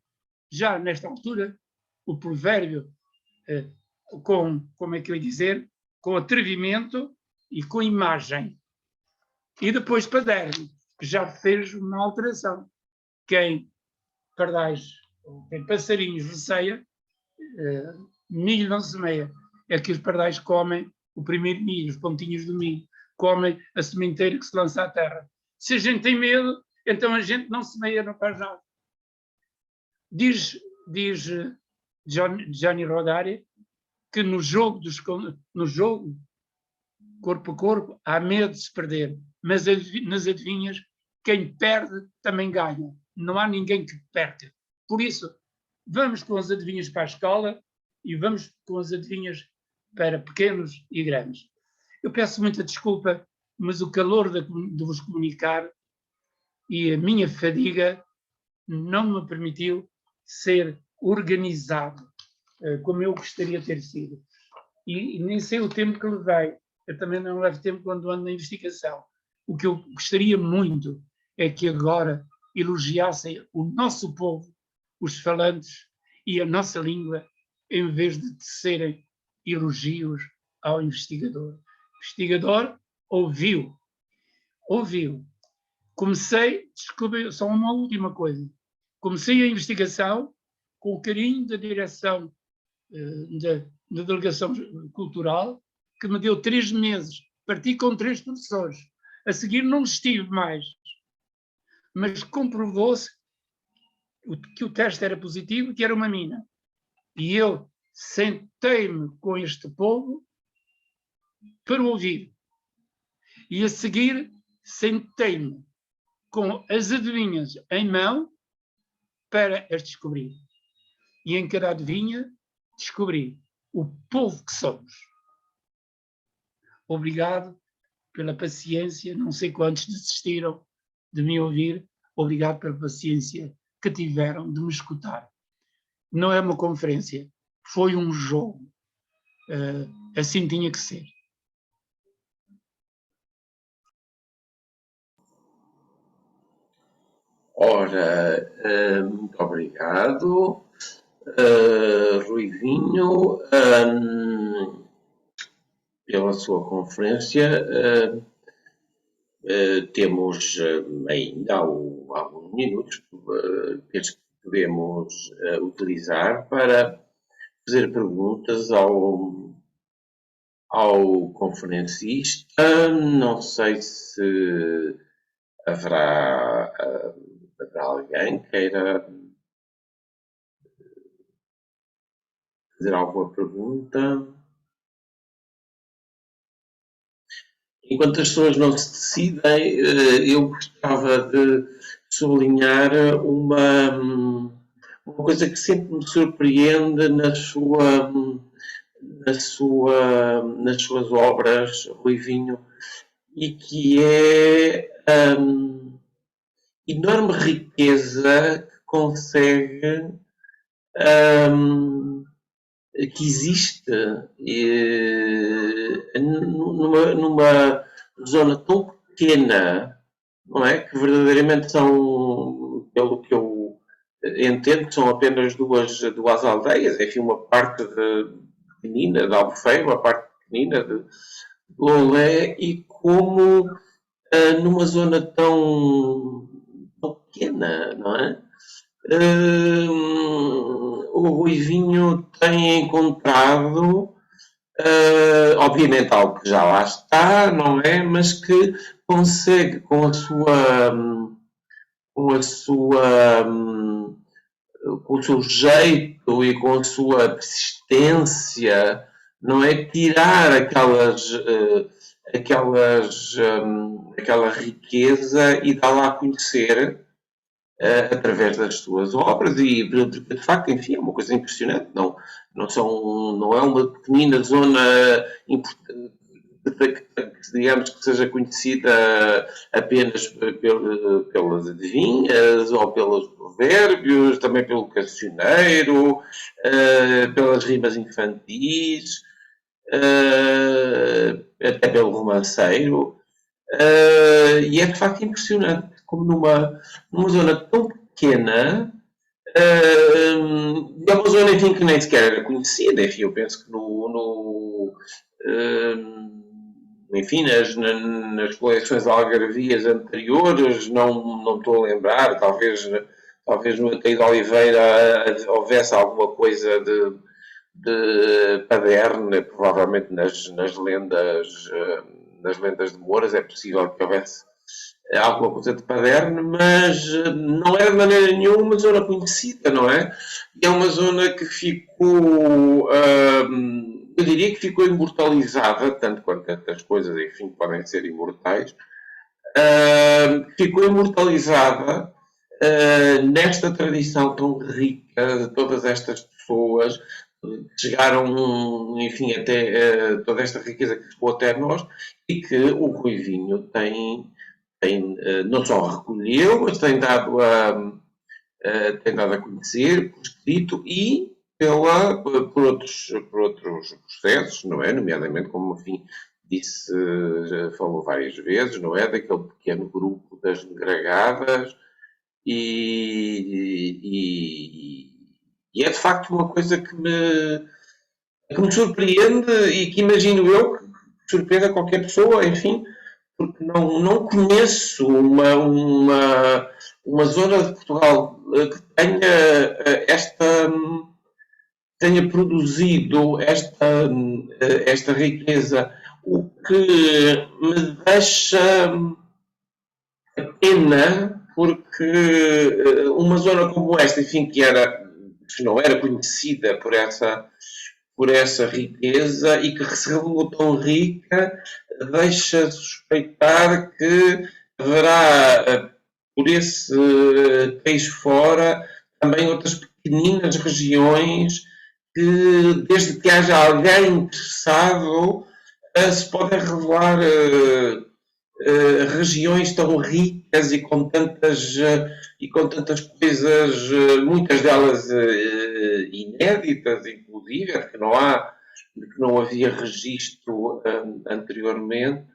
Speaker 2: já nesta altura, o provérbio como é que eu ia dizer, com atrevimento e com imagem. E depois Paderno, que já fez uma alteração. Quem pardais, quem passarinhos receia, milho não semeia. É que os pardais comem o primeiro milho, os pontinhos do milho, comem a sementeira que se lança à terra. Se a gente tem medo, então a gente não semeia, não faz nada. Diz Gianni Rodari que no jogo corpo a corpo há medo de se perder, mas nas adivinhas quem perde também ganha. Não há ninguém que perca. Por isso, vamos com as adivinhas para a escola e vamos com as adivinhas para pequenos e grandes. Eu peço muita desculpa, mas o calor de vos comunicar e a minha fadiga não me permitiu ser organizado como eu gostaria de ter sido. E nem sei o tempo que levei. Eu também não levo tempo quando ando na investigação. O que eu gostaria muito é que agora elogiassem o nosso povo, os falantes e a nossa língua, em vez de tecerem elogios ao investigador. O investigador ouviu. Desculpe, só uma última coisa. Comecei a investigação com o carinho da direção da delegação cultural, que me deu 3 meses. Parti com 3 professores. A seguir não estive mais. Mas comprovou-se que o teste era positivo, que era uma mina. E eu sentei-me com este povo para ouvir. E a seguir sentei-me com as adivinhas em mão para as descobrir. E em cada adivinha descobri o povo que somos. Obrigado pela paciência, não sei quantos desistiram de me ouvir, obrigado pela paciência que tiveram de me escutar. Não é uma conferência, foi um jogo. Assim tinha que ser.
Speaker 1: Ora, muito obrigado, Ruivinho, pela sua conferência. Temos ainda alguns minutos que podemos utilizar para fazer perguntas ao conferencista. Não sei se haverá alguém que queira fazer alguma pergunta. Enquanto as pessoas não se decidem, eu gostava de sublinhar uma coisa que sempre me surpreende nas suas obras, Ruivinho, e que é a enorme riqueza que consegue, que existe numa zona tão pequena, não é? Que verdadeiramente são, pelo que eu entendo que são apenas duas aldeias, enfim, uma parte pequenina de Albufeira, uma parte pequenina de Lolé, e como numa zona tão pequena, não é? O Ruivinho tem encontrado, obviamente, algo que já lá está, não é? Mas que consegue, com a sua, com o seu jeito e com a sua persistência, não é? Tirar aquela riqueza e dá-la a conhecer através das suas obras e, de facto, enfim, é uma coisa impressionante. Não é uma pequenina zona importante, digamos, que seja conhecida apenas pelas adivinhas ou pelos provérbios, também pelo cancioneiro, pelas rimas infantis, até pelo romanceiro. E é de facto impressionante como numa zona tão pequena, é uma zona, enfim, que nem sequer era conhecida. Enfim, eu penso que enfim, nas coleções algarvias anteriores, não estou a lembrar, talvez no Ateio de Oliveira houvesse alguma coisa de Paderne, provavelmente nas lendas de Mouras, é possível que houvesse alguma coisa de Paderne, mas não é de maneira nenhuma uma zona conhecida, não é? E é uma zona que ficou, eu diria que ficou imortalizada, tanto quanto tantas coisas, enfim, podem ser imortais, ficou imortalizada nesta tradição tão rica de todas estas pessoas que chegaram, enfim, até toda esta riqueza que chegou até nós e que o Ruivinho tem não só recolheu, mas tem dado a conhecer por escrito e por outros processos, não é? Nomeadamente, como enfim, disse, já falou várias vezes, não é? Daquele pequeno grupo das negragadas e é de facto uma coisa que me surpreende e que imagino eu que surpreenda qualquer pessoa, enfim, porque não conheço uma zona de Portugal que tenha produzido esta riqueza, o que me deixa pena, porque uma zona como esta, enfim, que não era conhecida por essa riqueza e que se revelou tão rica, deixa suspeitar que haverá, por esse país fora, também outras pequeninas regiões que, desde que haja alguém interessado, se podem revelar regiões tão ricas e com tantas coisas, muitas delas inéditas, inclusive, de que não havia registro anteriormente,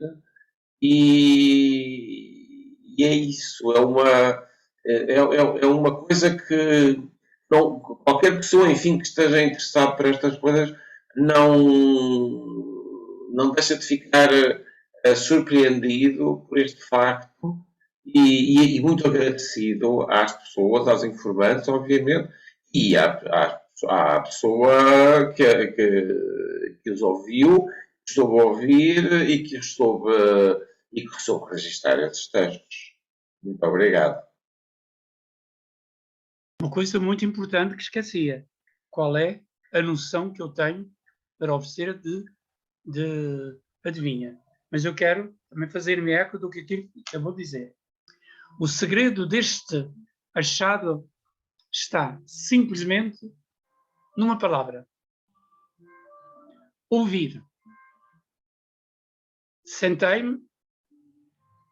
Speaker 1: e é isso, é uma coisa que qualquer pessoa, enfim, que esteja interessada por estas coisas, não deixa de ficar surpreendido por este facto e muito agradecido às pessoas, aos informantes, obviamente, e à pessoa que os ouviu, que soube ouvir e que soube registrar esses textos. Muito obrigado.
Speaker 2: Uma coisa muito importante que esquecia. Qual é a noção que eu tenho para oferecer de adivinha? Mas eu quero também fazer-me eco do que aquilo que eu vou dizer. O segredo deste achado está simplesmente numa palavra: ouvir. Sentei-me,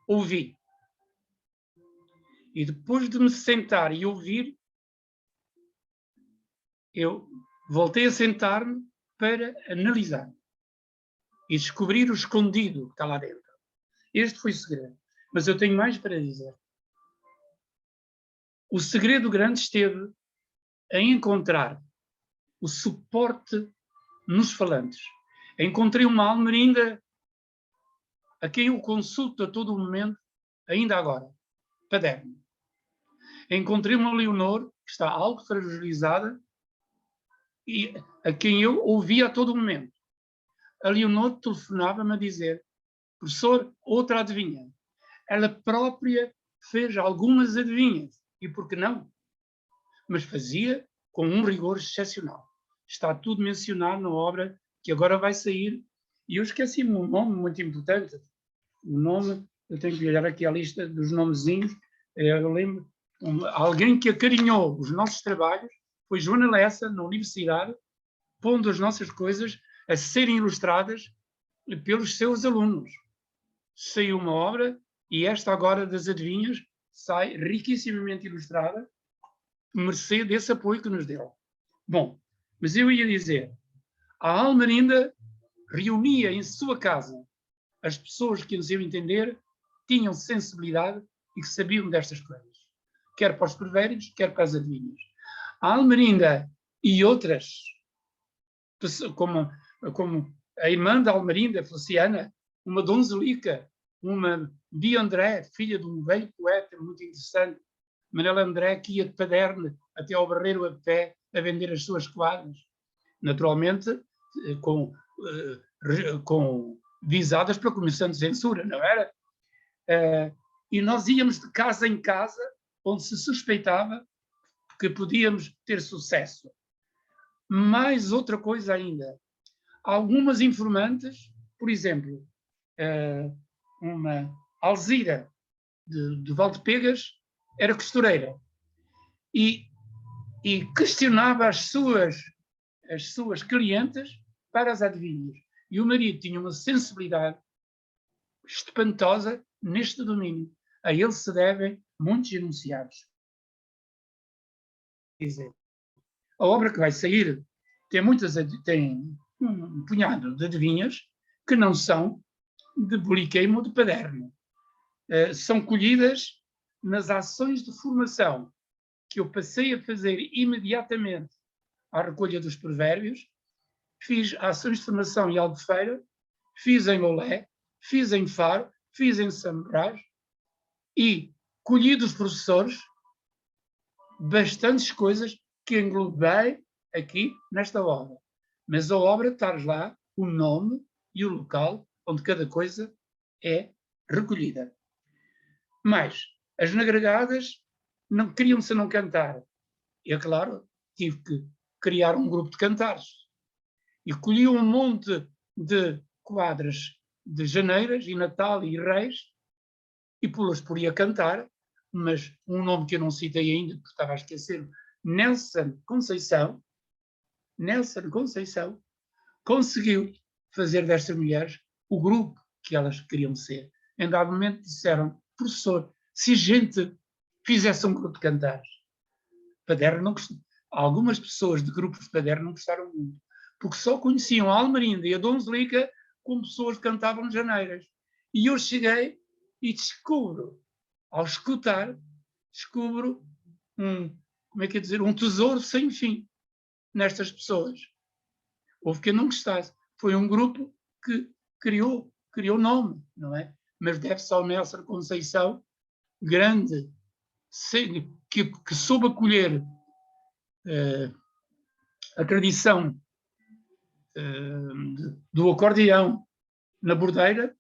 Speaker 2: ouvi. E depois de me sentar e ouvir, eu voltei a sentar-me para analisar e descobrir o escondido que está lá dentro. Este foi o segredo. Mas eu tenho mais para dizer. O segredo grande esteve em encontrar o suporte nos falantes. Encontrei uma almerinda a quem eu consulto a todo momento, ainda agora, Paderno. Encontrei uma Leonor que está algo fragilizada e a quem eu ouvia a todo momento. A Leonor telefonava-me a dizer: professor, outra adivinha. Ela própria fez algumas adivinhas, e por que não? Mas fazia com um rigor excepcional. Está tudo mencionado na obra que agora vai sair, e eu esqueci-me um nome muito importante. O nome, eu tenho que olhar aqui a lista dos nomezinhos, eu lembro, alguém que acarinhou os nossos trabalhos foi Joana Lessa, na universidade, pondo as nossas coisas a serem ilustradas pelos seus alunos. Saiu uma obra, e esta agora das adivinhas sai riquissimamente ilustrada, mercê desse apoio que nos deu. Bom, mas eu ia dizer, a Almerinda reunia em sua casa as pessoas que, no seu entender, tinham sensibilidade e que sabiam destas coisas, quer para os provérbios, quer para as adivinhas. A Almerinda e outras, como a irmã da Almerinda, Feliciana, uma Donzelica, uma Bia André, filha de um velho poeta muito interessante, Manela André, que ia de Paderno até ao Barreiro a pé a vender as suas quadras, naturalmente com visadas para a Comissão de Censura, não era? E nós íamos de casa em casa, onde se suspeitava que podíamos ter sucesso. Mais outra coisa ainda, algumas informantes, por exemplo, uma Alzira de Valdepegas era costureira e questionava as suas clientes para as adivinhas. E o marido tinha uma sensibilidade espantosa neste domínio. A ele se devem muitos enunciados. Quer dizer, a obra que vai sair tem um punhado de adivinhas que não são de Boliqueimo ou de Paderno. São colhidas nas ações de formação que eu passei a fazer imediatamente à recolha dos provérbios. Fiz ações de formação em Albufeira, fiz em Lolé, fiz em Faro, fiz em São Brás e colhi dos professores bastantes coisas que englobei aqui nesta obra. Mas a obra está lá o nome e o local onde cada coisa é recolhida. Mas as nagregadas não queriam-se não cantar. E, é claro, tive que criar um grupo de cantares. E colhi um monte de quadras de janeiras e Natal e Reis e pô-las por aí a cantar, mas um nome que eu não citei ainda, porque estava a esquecer, Nelson Conceição, conseguiu fazer destas mulheres o grupo que elas queriam ser. Em dado momento disseram: professor, se a gente fizesse um grupo de cantares, Paderno não gostou. Algumas pessoas de grupos de Paderno não gostaram muito, porque só conheciam a Almerinda e a Donzelica como pessoas que cantavam janeiras. E eu cheguei e descubro, ao escutar, um tesouro sem fim nestas pessoas. Houve quem não gostasse. Foi um grupo que criou nome, não é? Mas deve-se ao Nelson Conceição, grande, que soube acolher a tradição do acordeão na Bordeira.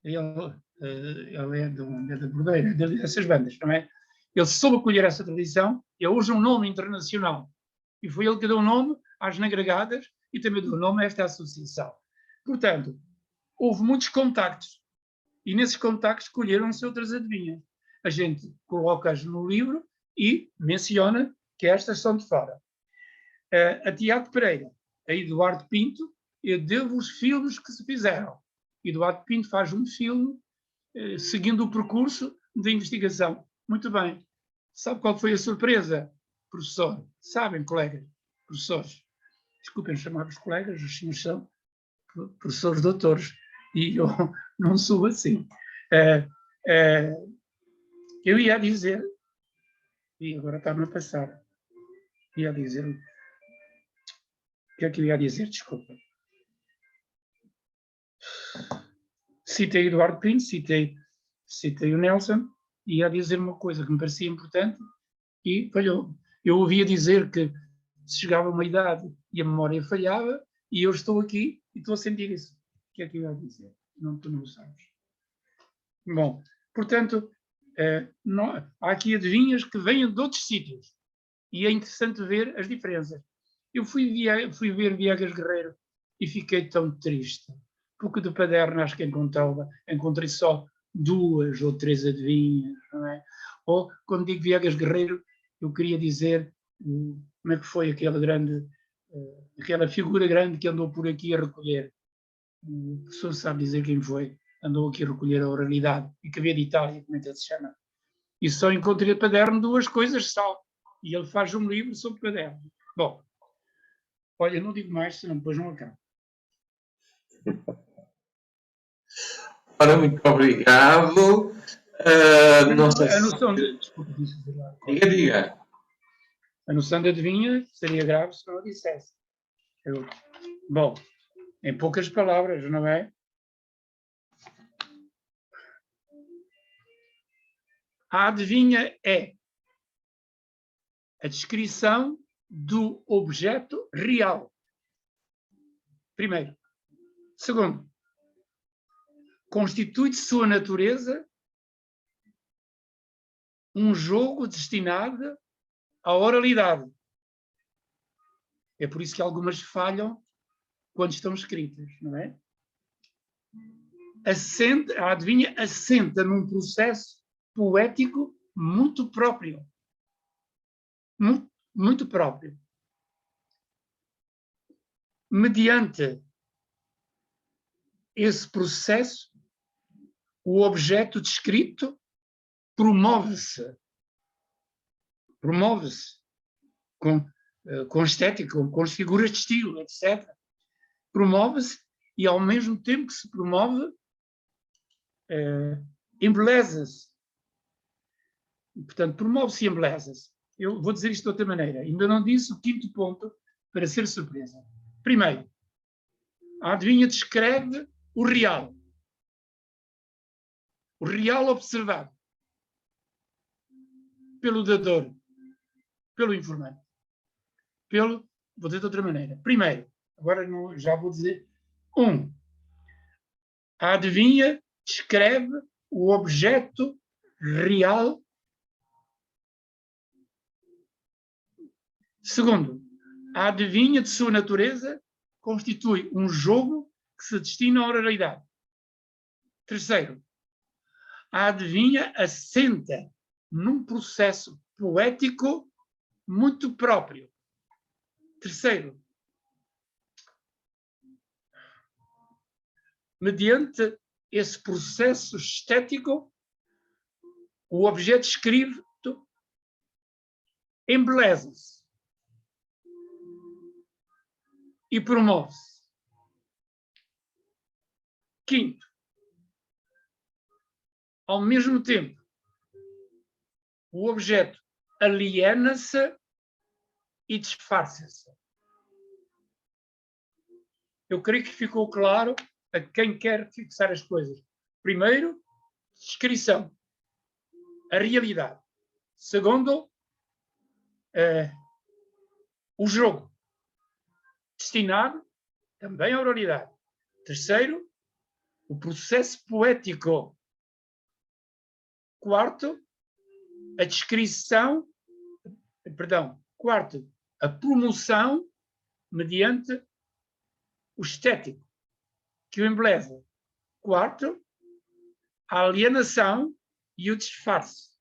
Speaker 2: Ele é da Bordeira, dessas bandas, não é? Ele soube acolher essa tradição, e é hoje um nome internacional. E foi ele que deu o nome às nagregadas e também deu o nome a esta associação. Portanto, houve muitos contactos, e nesses contactos escolheram-se outras adivinhas. A gente coloca-as no livro e menciona que estas são de fora. A Tiago Pereira, a Eduardo Pinto, eu devo os filmes que se fizeram. Eduardo Pinto faz um filme seguindo o percurso de investigação. Muito bem. Sabe qual foi a surpresa, professor? Sabem, colegas? Professores. Desculpem chamar-vos colegas, os senhores são professores doutores. E eu não sou assim. Eu ia dizer E agora está-me a passar. Ia dizer... O que é que eu ia dizer? Desculpa. Citei Eduardo Pinto, citei o Nelson, e ia dizer uma coisa que me parecia importante e falhou. Eu ouvia dizer que chegava a uma idade e a memória falhava, e eu estou aqui e estou a sentir isso. O que é que eu ia dizer? Não, tu não sabes. Bom, portanto, há aqui adivinhas que vêm de outros sítios, e é interessante ver as diferenças. Eu fui ver Viegas Guerreiro e fiquei tão triste, porque de Paderno acho que encontrei só 2 ou 3 adivinhas, não é? Ou, quando digo Viegas Guerreiro, eu queria dizer como é que foi aquela figura grande que andou por aqui a recolher. O professor sabe dizer quem foi, andou aqui a recolher a oralidade, e que veio de Itália, como é que se chama? E só encontrei de Paderno 2 coisas só, e ele faz um livro sobre Paderno. Bom, olha, não digo mais, senão depois não acabo.
Speaker 1: Ora, muito obrigado. Não sei
Speaker 2: A noção
Speaker 1: se...
Speaker 2: de... Desculpa,
Speaker 1: Diga.
Speaker 2: A noção de adivinha seria grave se não eu dissesse. Bom, em poucas palavras, não é? A adivinha é a descrição do objeto real. Primeiro. Segundo, constitui de sua natureza um jogo destinado à oralidade. É por isso que algumas falham quando estão escritas, não é? A adivinha assenta num processo poético muito próprio. Muito próprio. Mediante esse processo, o objeto descrito promove-se com estética, com as figuras de estilo, etc. Promove-se e, ao mesmo tempo que se promove, embeleza-se. Portanto, promove-se e embeleza-se. Eu vou dizer isto de outra maneira. Ainda não disse o 5º ponto, para ser surpresa. Primeiro, a adivinha descreve o real. O real observado pelo dador, pelo informante. Vou dizer de outra maneira. Primeiro, agora já vou dizer. 1. A adivinha descreve o objeto real. Segundo, a adivinha de sua natureza constitui um jogo que se destina à oralidade. Terceiro, a adivinha assenta num processo poético muito próprio. Terceiro, mediante esse processo estético, o objeto escrito embeleza-se e promove-se. Quinto, ao mesmo tempo, o objeto aliena-se e disfarça-se. Eu creio que ficou claro a quem quer fixar as coisas. Primeiro, descrição, a realidade. Segundo, o jogo, destinado também à oralidade. Terceiro, o processo poético. Quarto, a descrição, quarto, a promoção mediante o estético, que o embeleza. Quarto, a alienação e o disfarce,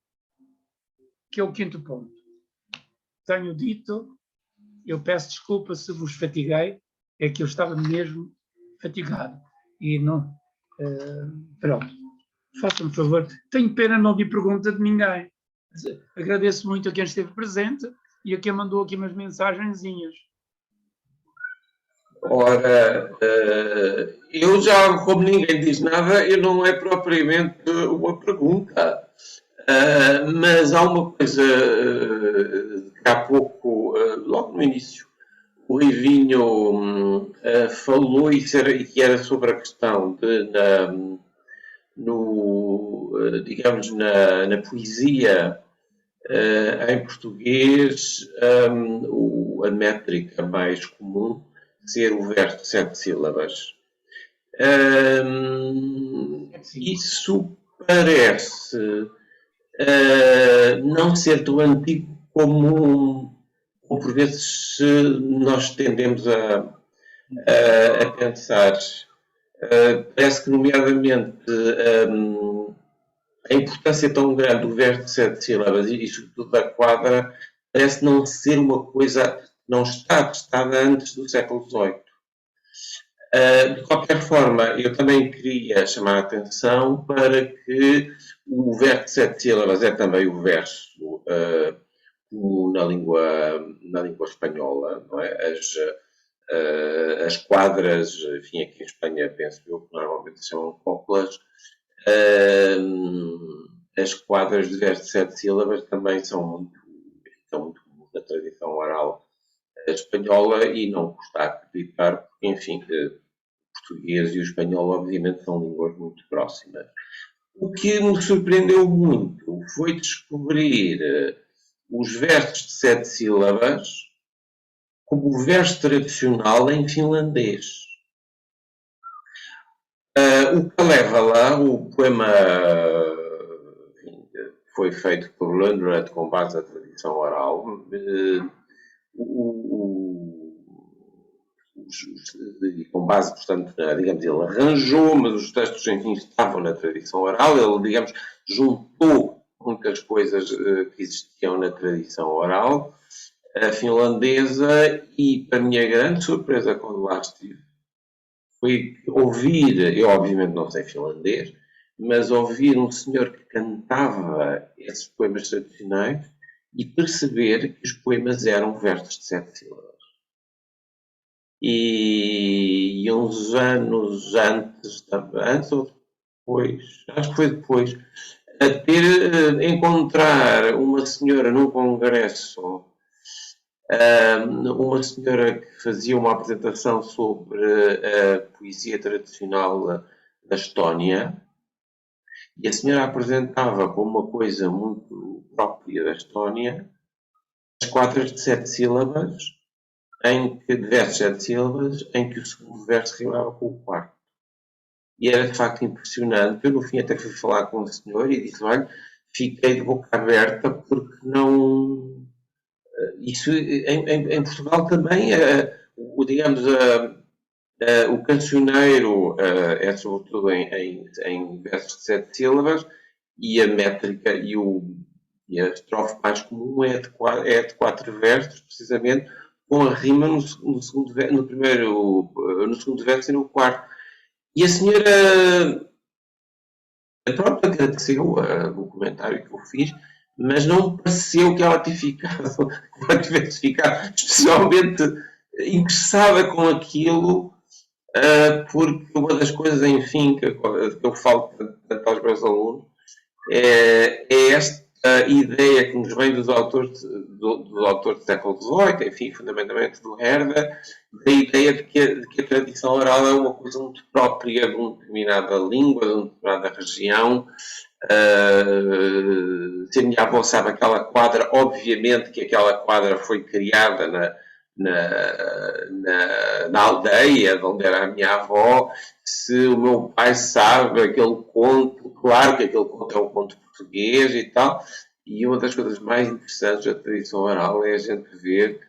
Speaker 2: que é o 5º ponto. Tenho dito, eu peço desculpa se vos fatiguei, é que eu estava mesmo fatigado. E não... pronto. Faça-me favor. Tenho pena não de pergunta de ninguém. Agradeço muito a quem esteve presente e a quem mandou aqui umas mensagenzinhas.
Speaker 1: Ora, eu já, como ninguém diz nada, eu não é propriamente uma pergunta. Mas há uma coisa que há pouco, logo no início, o Rivinho falou e que era sobre a questão de, digamos, na poesia em português, a métrica mais comum ser o verso de 7 sílabas. Isso parece não ser tão antigo como por vezes nós tendemos a pensar. Parece que, nomeadamente, a importância tão grande do verso de 7 sílabas e sobretudo da quadra parece não ser uma coisa que não está testada antes do século XVIII. De qualquer forma, eu também queria chamar a atenção para que o verso de 7 sílabas é também o verso como na língua espanhola, não é? As quadras, enfim, aqui em Espanha penso eu que normalmente se chamam coplas, as quadras de verso de 7 sílabas também são muito comuns na tradição oral espanhola e não custa acreditar, porque, enfim, o português e o espanhol, obviamente, são línguas muito próximas. O que me surpreendeu muito foi descobrir os versos de 7 sílabas como o verso tradicional em finlandês. O Kalevala, o poema que foi feito por Lönnrot com base na tradição oral, com base, portanto, digamos, ele arranjou, mas os textos, enfim, estavam na tradição oral, ele, digamos, juntou muitas coisas que existiam na tradição oral finlandesa e, para a minha grande surpresa quando lá estive, foi ouvir, eu obviamente não sei finlandês, mas ouvir um senhor que cantava esses poemas tradicionais e perceber que os poemas eram versos de 7 sílabas. E uns anos antes ou depois, acho que foi depois, a encontrar uma senhora num congresso, uma senhora que fazia uma apresentação sobre a poesia tradicional da Estónia, e a senhora apresentava como uma coisa muito própria da Estónia as quadras de 7 sílabas, de versos de 7 sílabas, em que o segundo verso rimava com o quarto. E era de facto impressionante. Eu no fim até fui falar com o senhor e disse, olha, fiquei de boca aberta porque não... Isso em Portugal também, digamos, o cancioneiro é sobretudo em versos de 7 sílabas e a métrica e a estrofe mais comum é de 4 versos, precisamente, com a rima no segundo verso e no quarto. E a senhora, pronto, agradeceu o comentário que eu fiz, mas não me pareceu que ela tivesse ficado especialmente interessada com aquilo, porque uma das coisas, enfim, que eu falo tanto aos meus alunos, é esta ideia que nos vem dos autores do século XVIII, enfim, fundamentalmente do Herder, da ideia de que a tradição oral é uma coisa muito própria de uma determinada língua, de uma determinada região. Se a minha avó sabe aquela quadra, obviamente que aquela quadra foi criada na aldeia de onde era a minha avó. Se o meu pai sabe aquele conto, claro que aquele conto é um conto português e tal, e uma das coisas mais interessantes da tradição oral é a gente ver,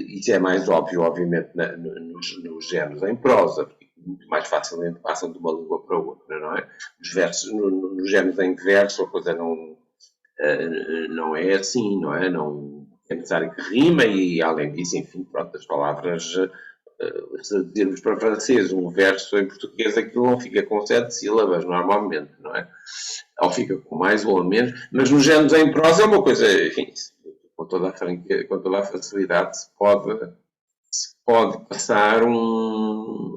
Speaker 1: isso é mais óbvio, obviamente, nos géneros em prosa, porque muito mais facilmente passam de uma língua para outra, não é? Nos géneros em verso a coisa não é assim, não é? Não é necessário que rima e, além disso, enfim, pronto, as palavras, se dizermos para francês um verso em português, aquilo não fica com 7 sílabas, normalmente, não é? Ou fica com mais ou menos, mas nos géneros em prosa é uma coisa, enfim, com toda a facilidade se pode se pode passar um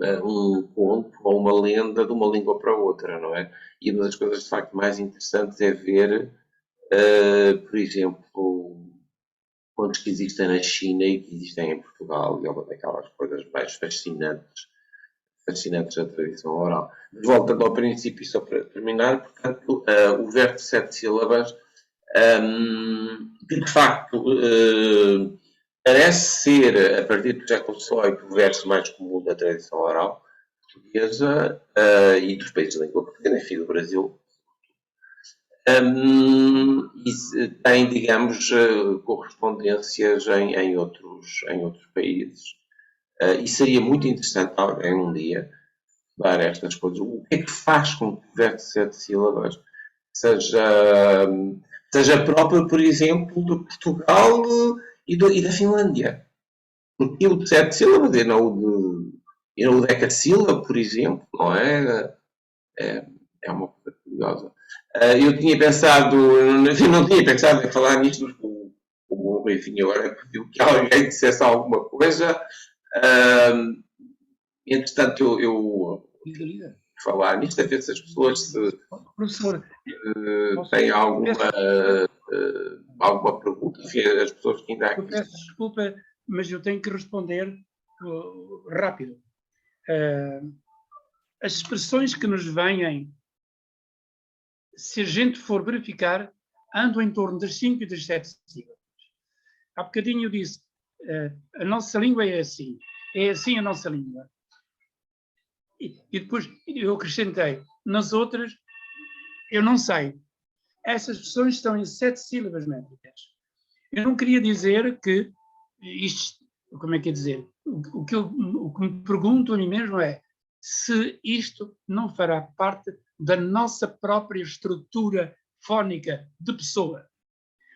Speaker 1: conto ou uma lenda de uma língua para outra, não é? E uma das coisas, de facto, mais interessantes é ver, por exemplo, contos que existem na China e que existem em Portugal, e é uma daquelas coisas mais fascinantes da tradição oral. Voltando ao princípio, só para terminar, portanto, o verbo de 7 sílabas, de facto, parece ser, a partir do século XVIII, o verso mais comum da tradição oral portuguesa e dos países de língua portuguesa, enfim, do Brasil. E tem, digamos, correspondências em outros países. E seria muito interessante alguém um dia estudar estas coisas. O que é que faz com que o verbo de 7 sílabas seja próprio, por exemplo, de Portugal e da Finlândia? E o de 7 sílabas e não o decassílabo, por exemplo, não é? É uma coisa curiosa. Eu tinha pensado, enfim, não tinha pensado em falar nisto, mas enfim, agora pediu que alguém dissesse alguma coisa. Entretanto, eu falar nisto, a ver se as pessoas
Speaker 2: Professor,
Speaker 1: têm alguma pergunta, enfim, as pessoas que ainda
Speaker 2: eu peço desculpa, mas eu tenho que responder rápido. As expressões que nos vêm, se a gente for verificar, andam em torno das 5 e das 7 sílabas. Há bocadinho eu disse, a nossa língua é assim a nossa língua. E depois eu acrescentei, nas outras, eu não sei. Essas expressões estão em 7 sílabas métricas. Eu não queria dizer que isto, como é que é dizer? O que me pergunto a mim mesmo é se isto não fará parte da nossa própria estrutura fónica de pessoa.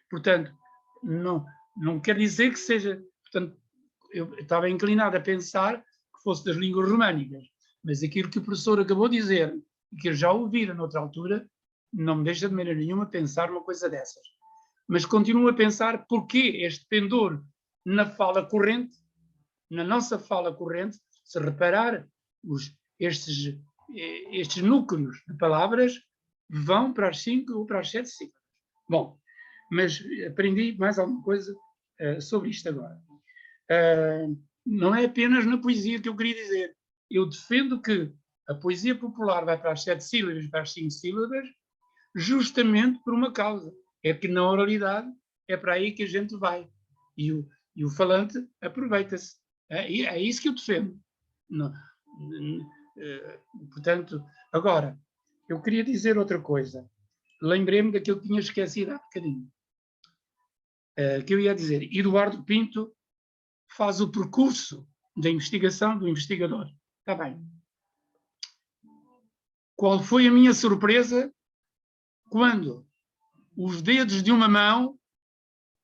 Speaker 2: Portanto, não quer dizer que seja... Portanto, eu estava inclinado a pensar que fosse das línguas românicas, mas aquilo que o professor acabou de dizer, e que eu já ouvi noutra altura, não me deixa de maneira nenhuma pensar uma coisa dessas. Mas continuo a pensar porquê este pendor na fala corrente, na nossa fala corrente, se reparar, estes núcleos de palavras vão para as 5 ou para as 7 sílabas. Bom, mas aprendi mais alguma coisa sobre isto agora. Não é apenas na poesia que eu queria dizer. Eu defendo que a poesia popular vai para as 7 sílabas, para as 5 sílabas, justamente por uma causa. É que na oralidade é para aí que a gente vai. E o falante aproveita-se. É isso que eu defendo. Portanto, agora, eu queria dizer outra coisa. Lembrei-me daquilo que tinha esquecido há bocadinho. Que eu ia dizer, Eduardo Pinto faz o percurso da investigação do investigador. Está bem. Qual foi a minha surpresa quando os dedos de uma mão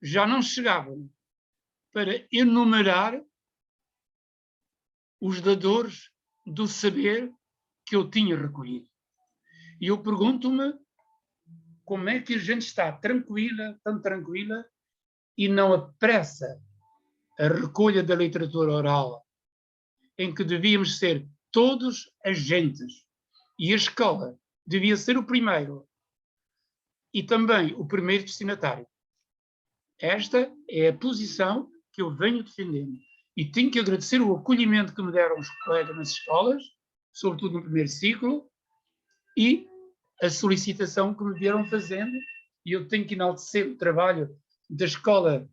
Speaker 2: já não chegavam para enumerar os dadores do saber que eu tinha recolhido. E eu pergunto-me como é que a gente está tranquila, tão tranquila, e não apressa a recolha da literatura oral, em que devíamos ser todos agentes, e a escola devia ser o primeiro, e também o primeiro destinatário. Esta é a posição que eu venho defendendo. E tenho que agradecer o acolhimento que me deram os colegas nas escolas, sobretudo no primeiro ciclo, e a solicitação que me vieram fazendo, e eu tenho que enaltecer o trabalho da escola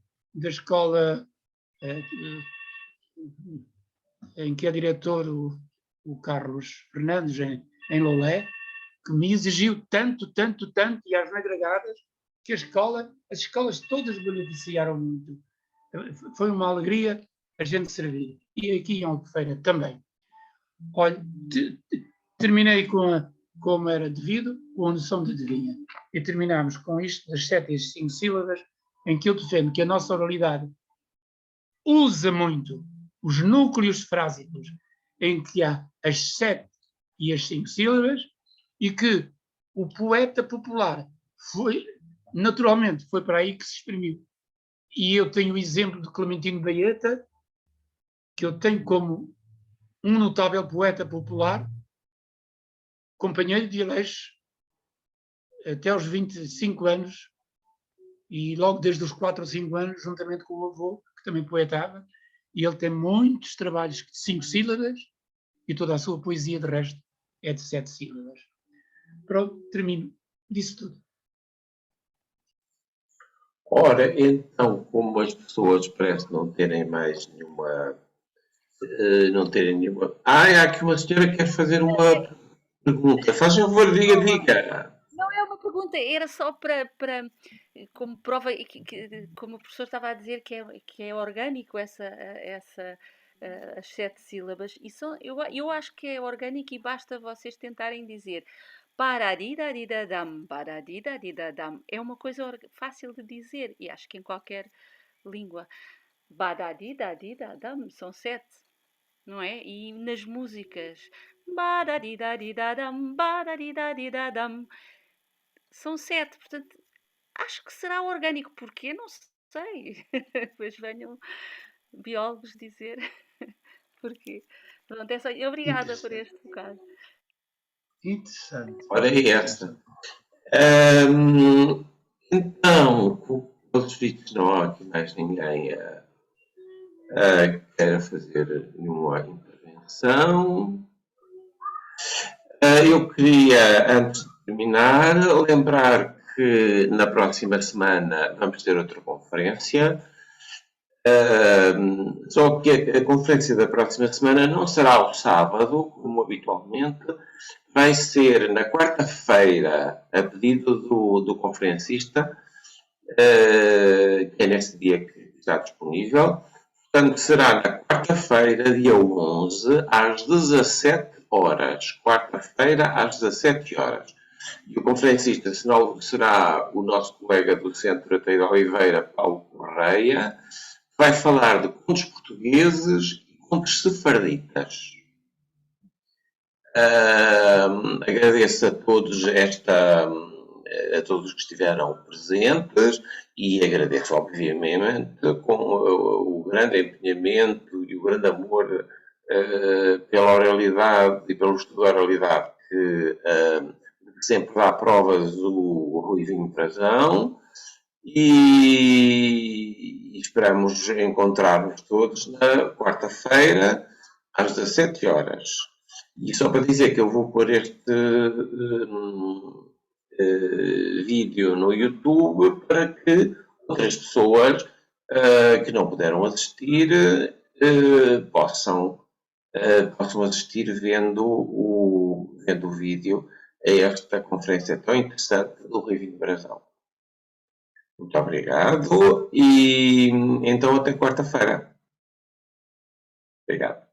Speaker 2: em que é diretor o Carlos Fernandes, em Lolé, que me exigiu tanto, e às nagragadas, que as escolas todas beneficiaram muito. Foi uma alegria a gente servir. E aqui em Albufeira também. Olha, terminei como era devido, com a noção de adivinha. E terminamos com isto das 7 e as 5 sílabas, em que eu defendo que a nossa oralidade usa muito os núcleos frásicos, em que há as 7 e as 5 sílabas, e que o poeta popular naturalmente foi para aí que se exprimiu. E eu tenho o exemplo de Clementino Baeta, que eu tenho como um notável poeta popular, companheiro de Aleixo até aos 25 anos, e logo desde os 4 ou 5 anos, juntamente com o avô, que também poetava, e ele tem muitos trabalhos de 5 sílabas, e toda a sua poesia, de resto, é de 7 sílabas. Pronto, termino. Disse tudo.
Speaker 1: Ora, então, como as pessoas parecem não terem mais nenhuma. Não terem nenhuma. Há aqui uma senhora que quer fazer uma pergunta. Faz favor, diga.
Speaker 3: Não é uma pergunta, era só para como prova, como o professor estava a dizer que é orgânico as 7 sílabas, e eu acho que é orgânico e basta vocês tentarem dizer paradidadidadam, paradidadidadam. É uma coisa fácil de dizer e acho que em qualquer língua. Badadidadidadam, são 7, não é? E nas músicas, badadidadidadam, badadidadidadam, são 7, portanto, acho que será orgânico. Porquê? Não sei. Depois venham biólogos dizer porquê. Pronto, é só. Obrigada por este bocado.
Speaker 2: Interessante.
Speaker 1: Ora, é essa. Então, pelos vistos, não há aqui mais ninguém que queira fazer nenhuma intervenção. Eu queria, antes de terminar, lembrar que na próxima semana vamos ter outra conferência. Só que a conferência da próxima semana não será ao sábado, como habitualmente, vai ser na quarta-feira, a pedido do conferencista, que é nesse dia que está disponível. Portanto, será na quarta-feira, dia 11, às 17 horas. Quarta-feira, às 17 horas. E o conferencista será o nosso colega do Centro Ateio de Oliveira, Paulo Correia, que vai falar de contos portugueses e contos sefarditas. Agradeço a todos a todos que estiveram presentes e agradeço, obviamente, com o grande empenhamento e o grande amor pela oralidade e pelo estudo da oralidade que sempre dá provas o Ruivinho Frazão e esperamos encontrar-nos todos na quarta-feira às 17 horas. E só para dizer que eu vou pôr este vídeo no YouTube para que outras pessoas que não puderam assistir possam assistir vendo o vídeo a esta conferência tão interessante do Ruivinho Brazão. Muito obrigado e então até quarta-feira. Obrigado.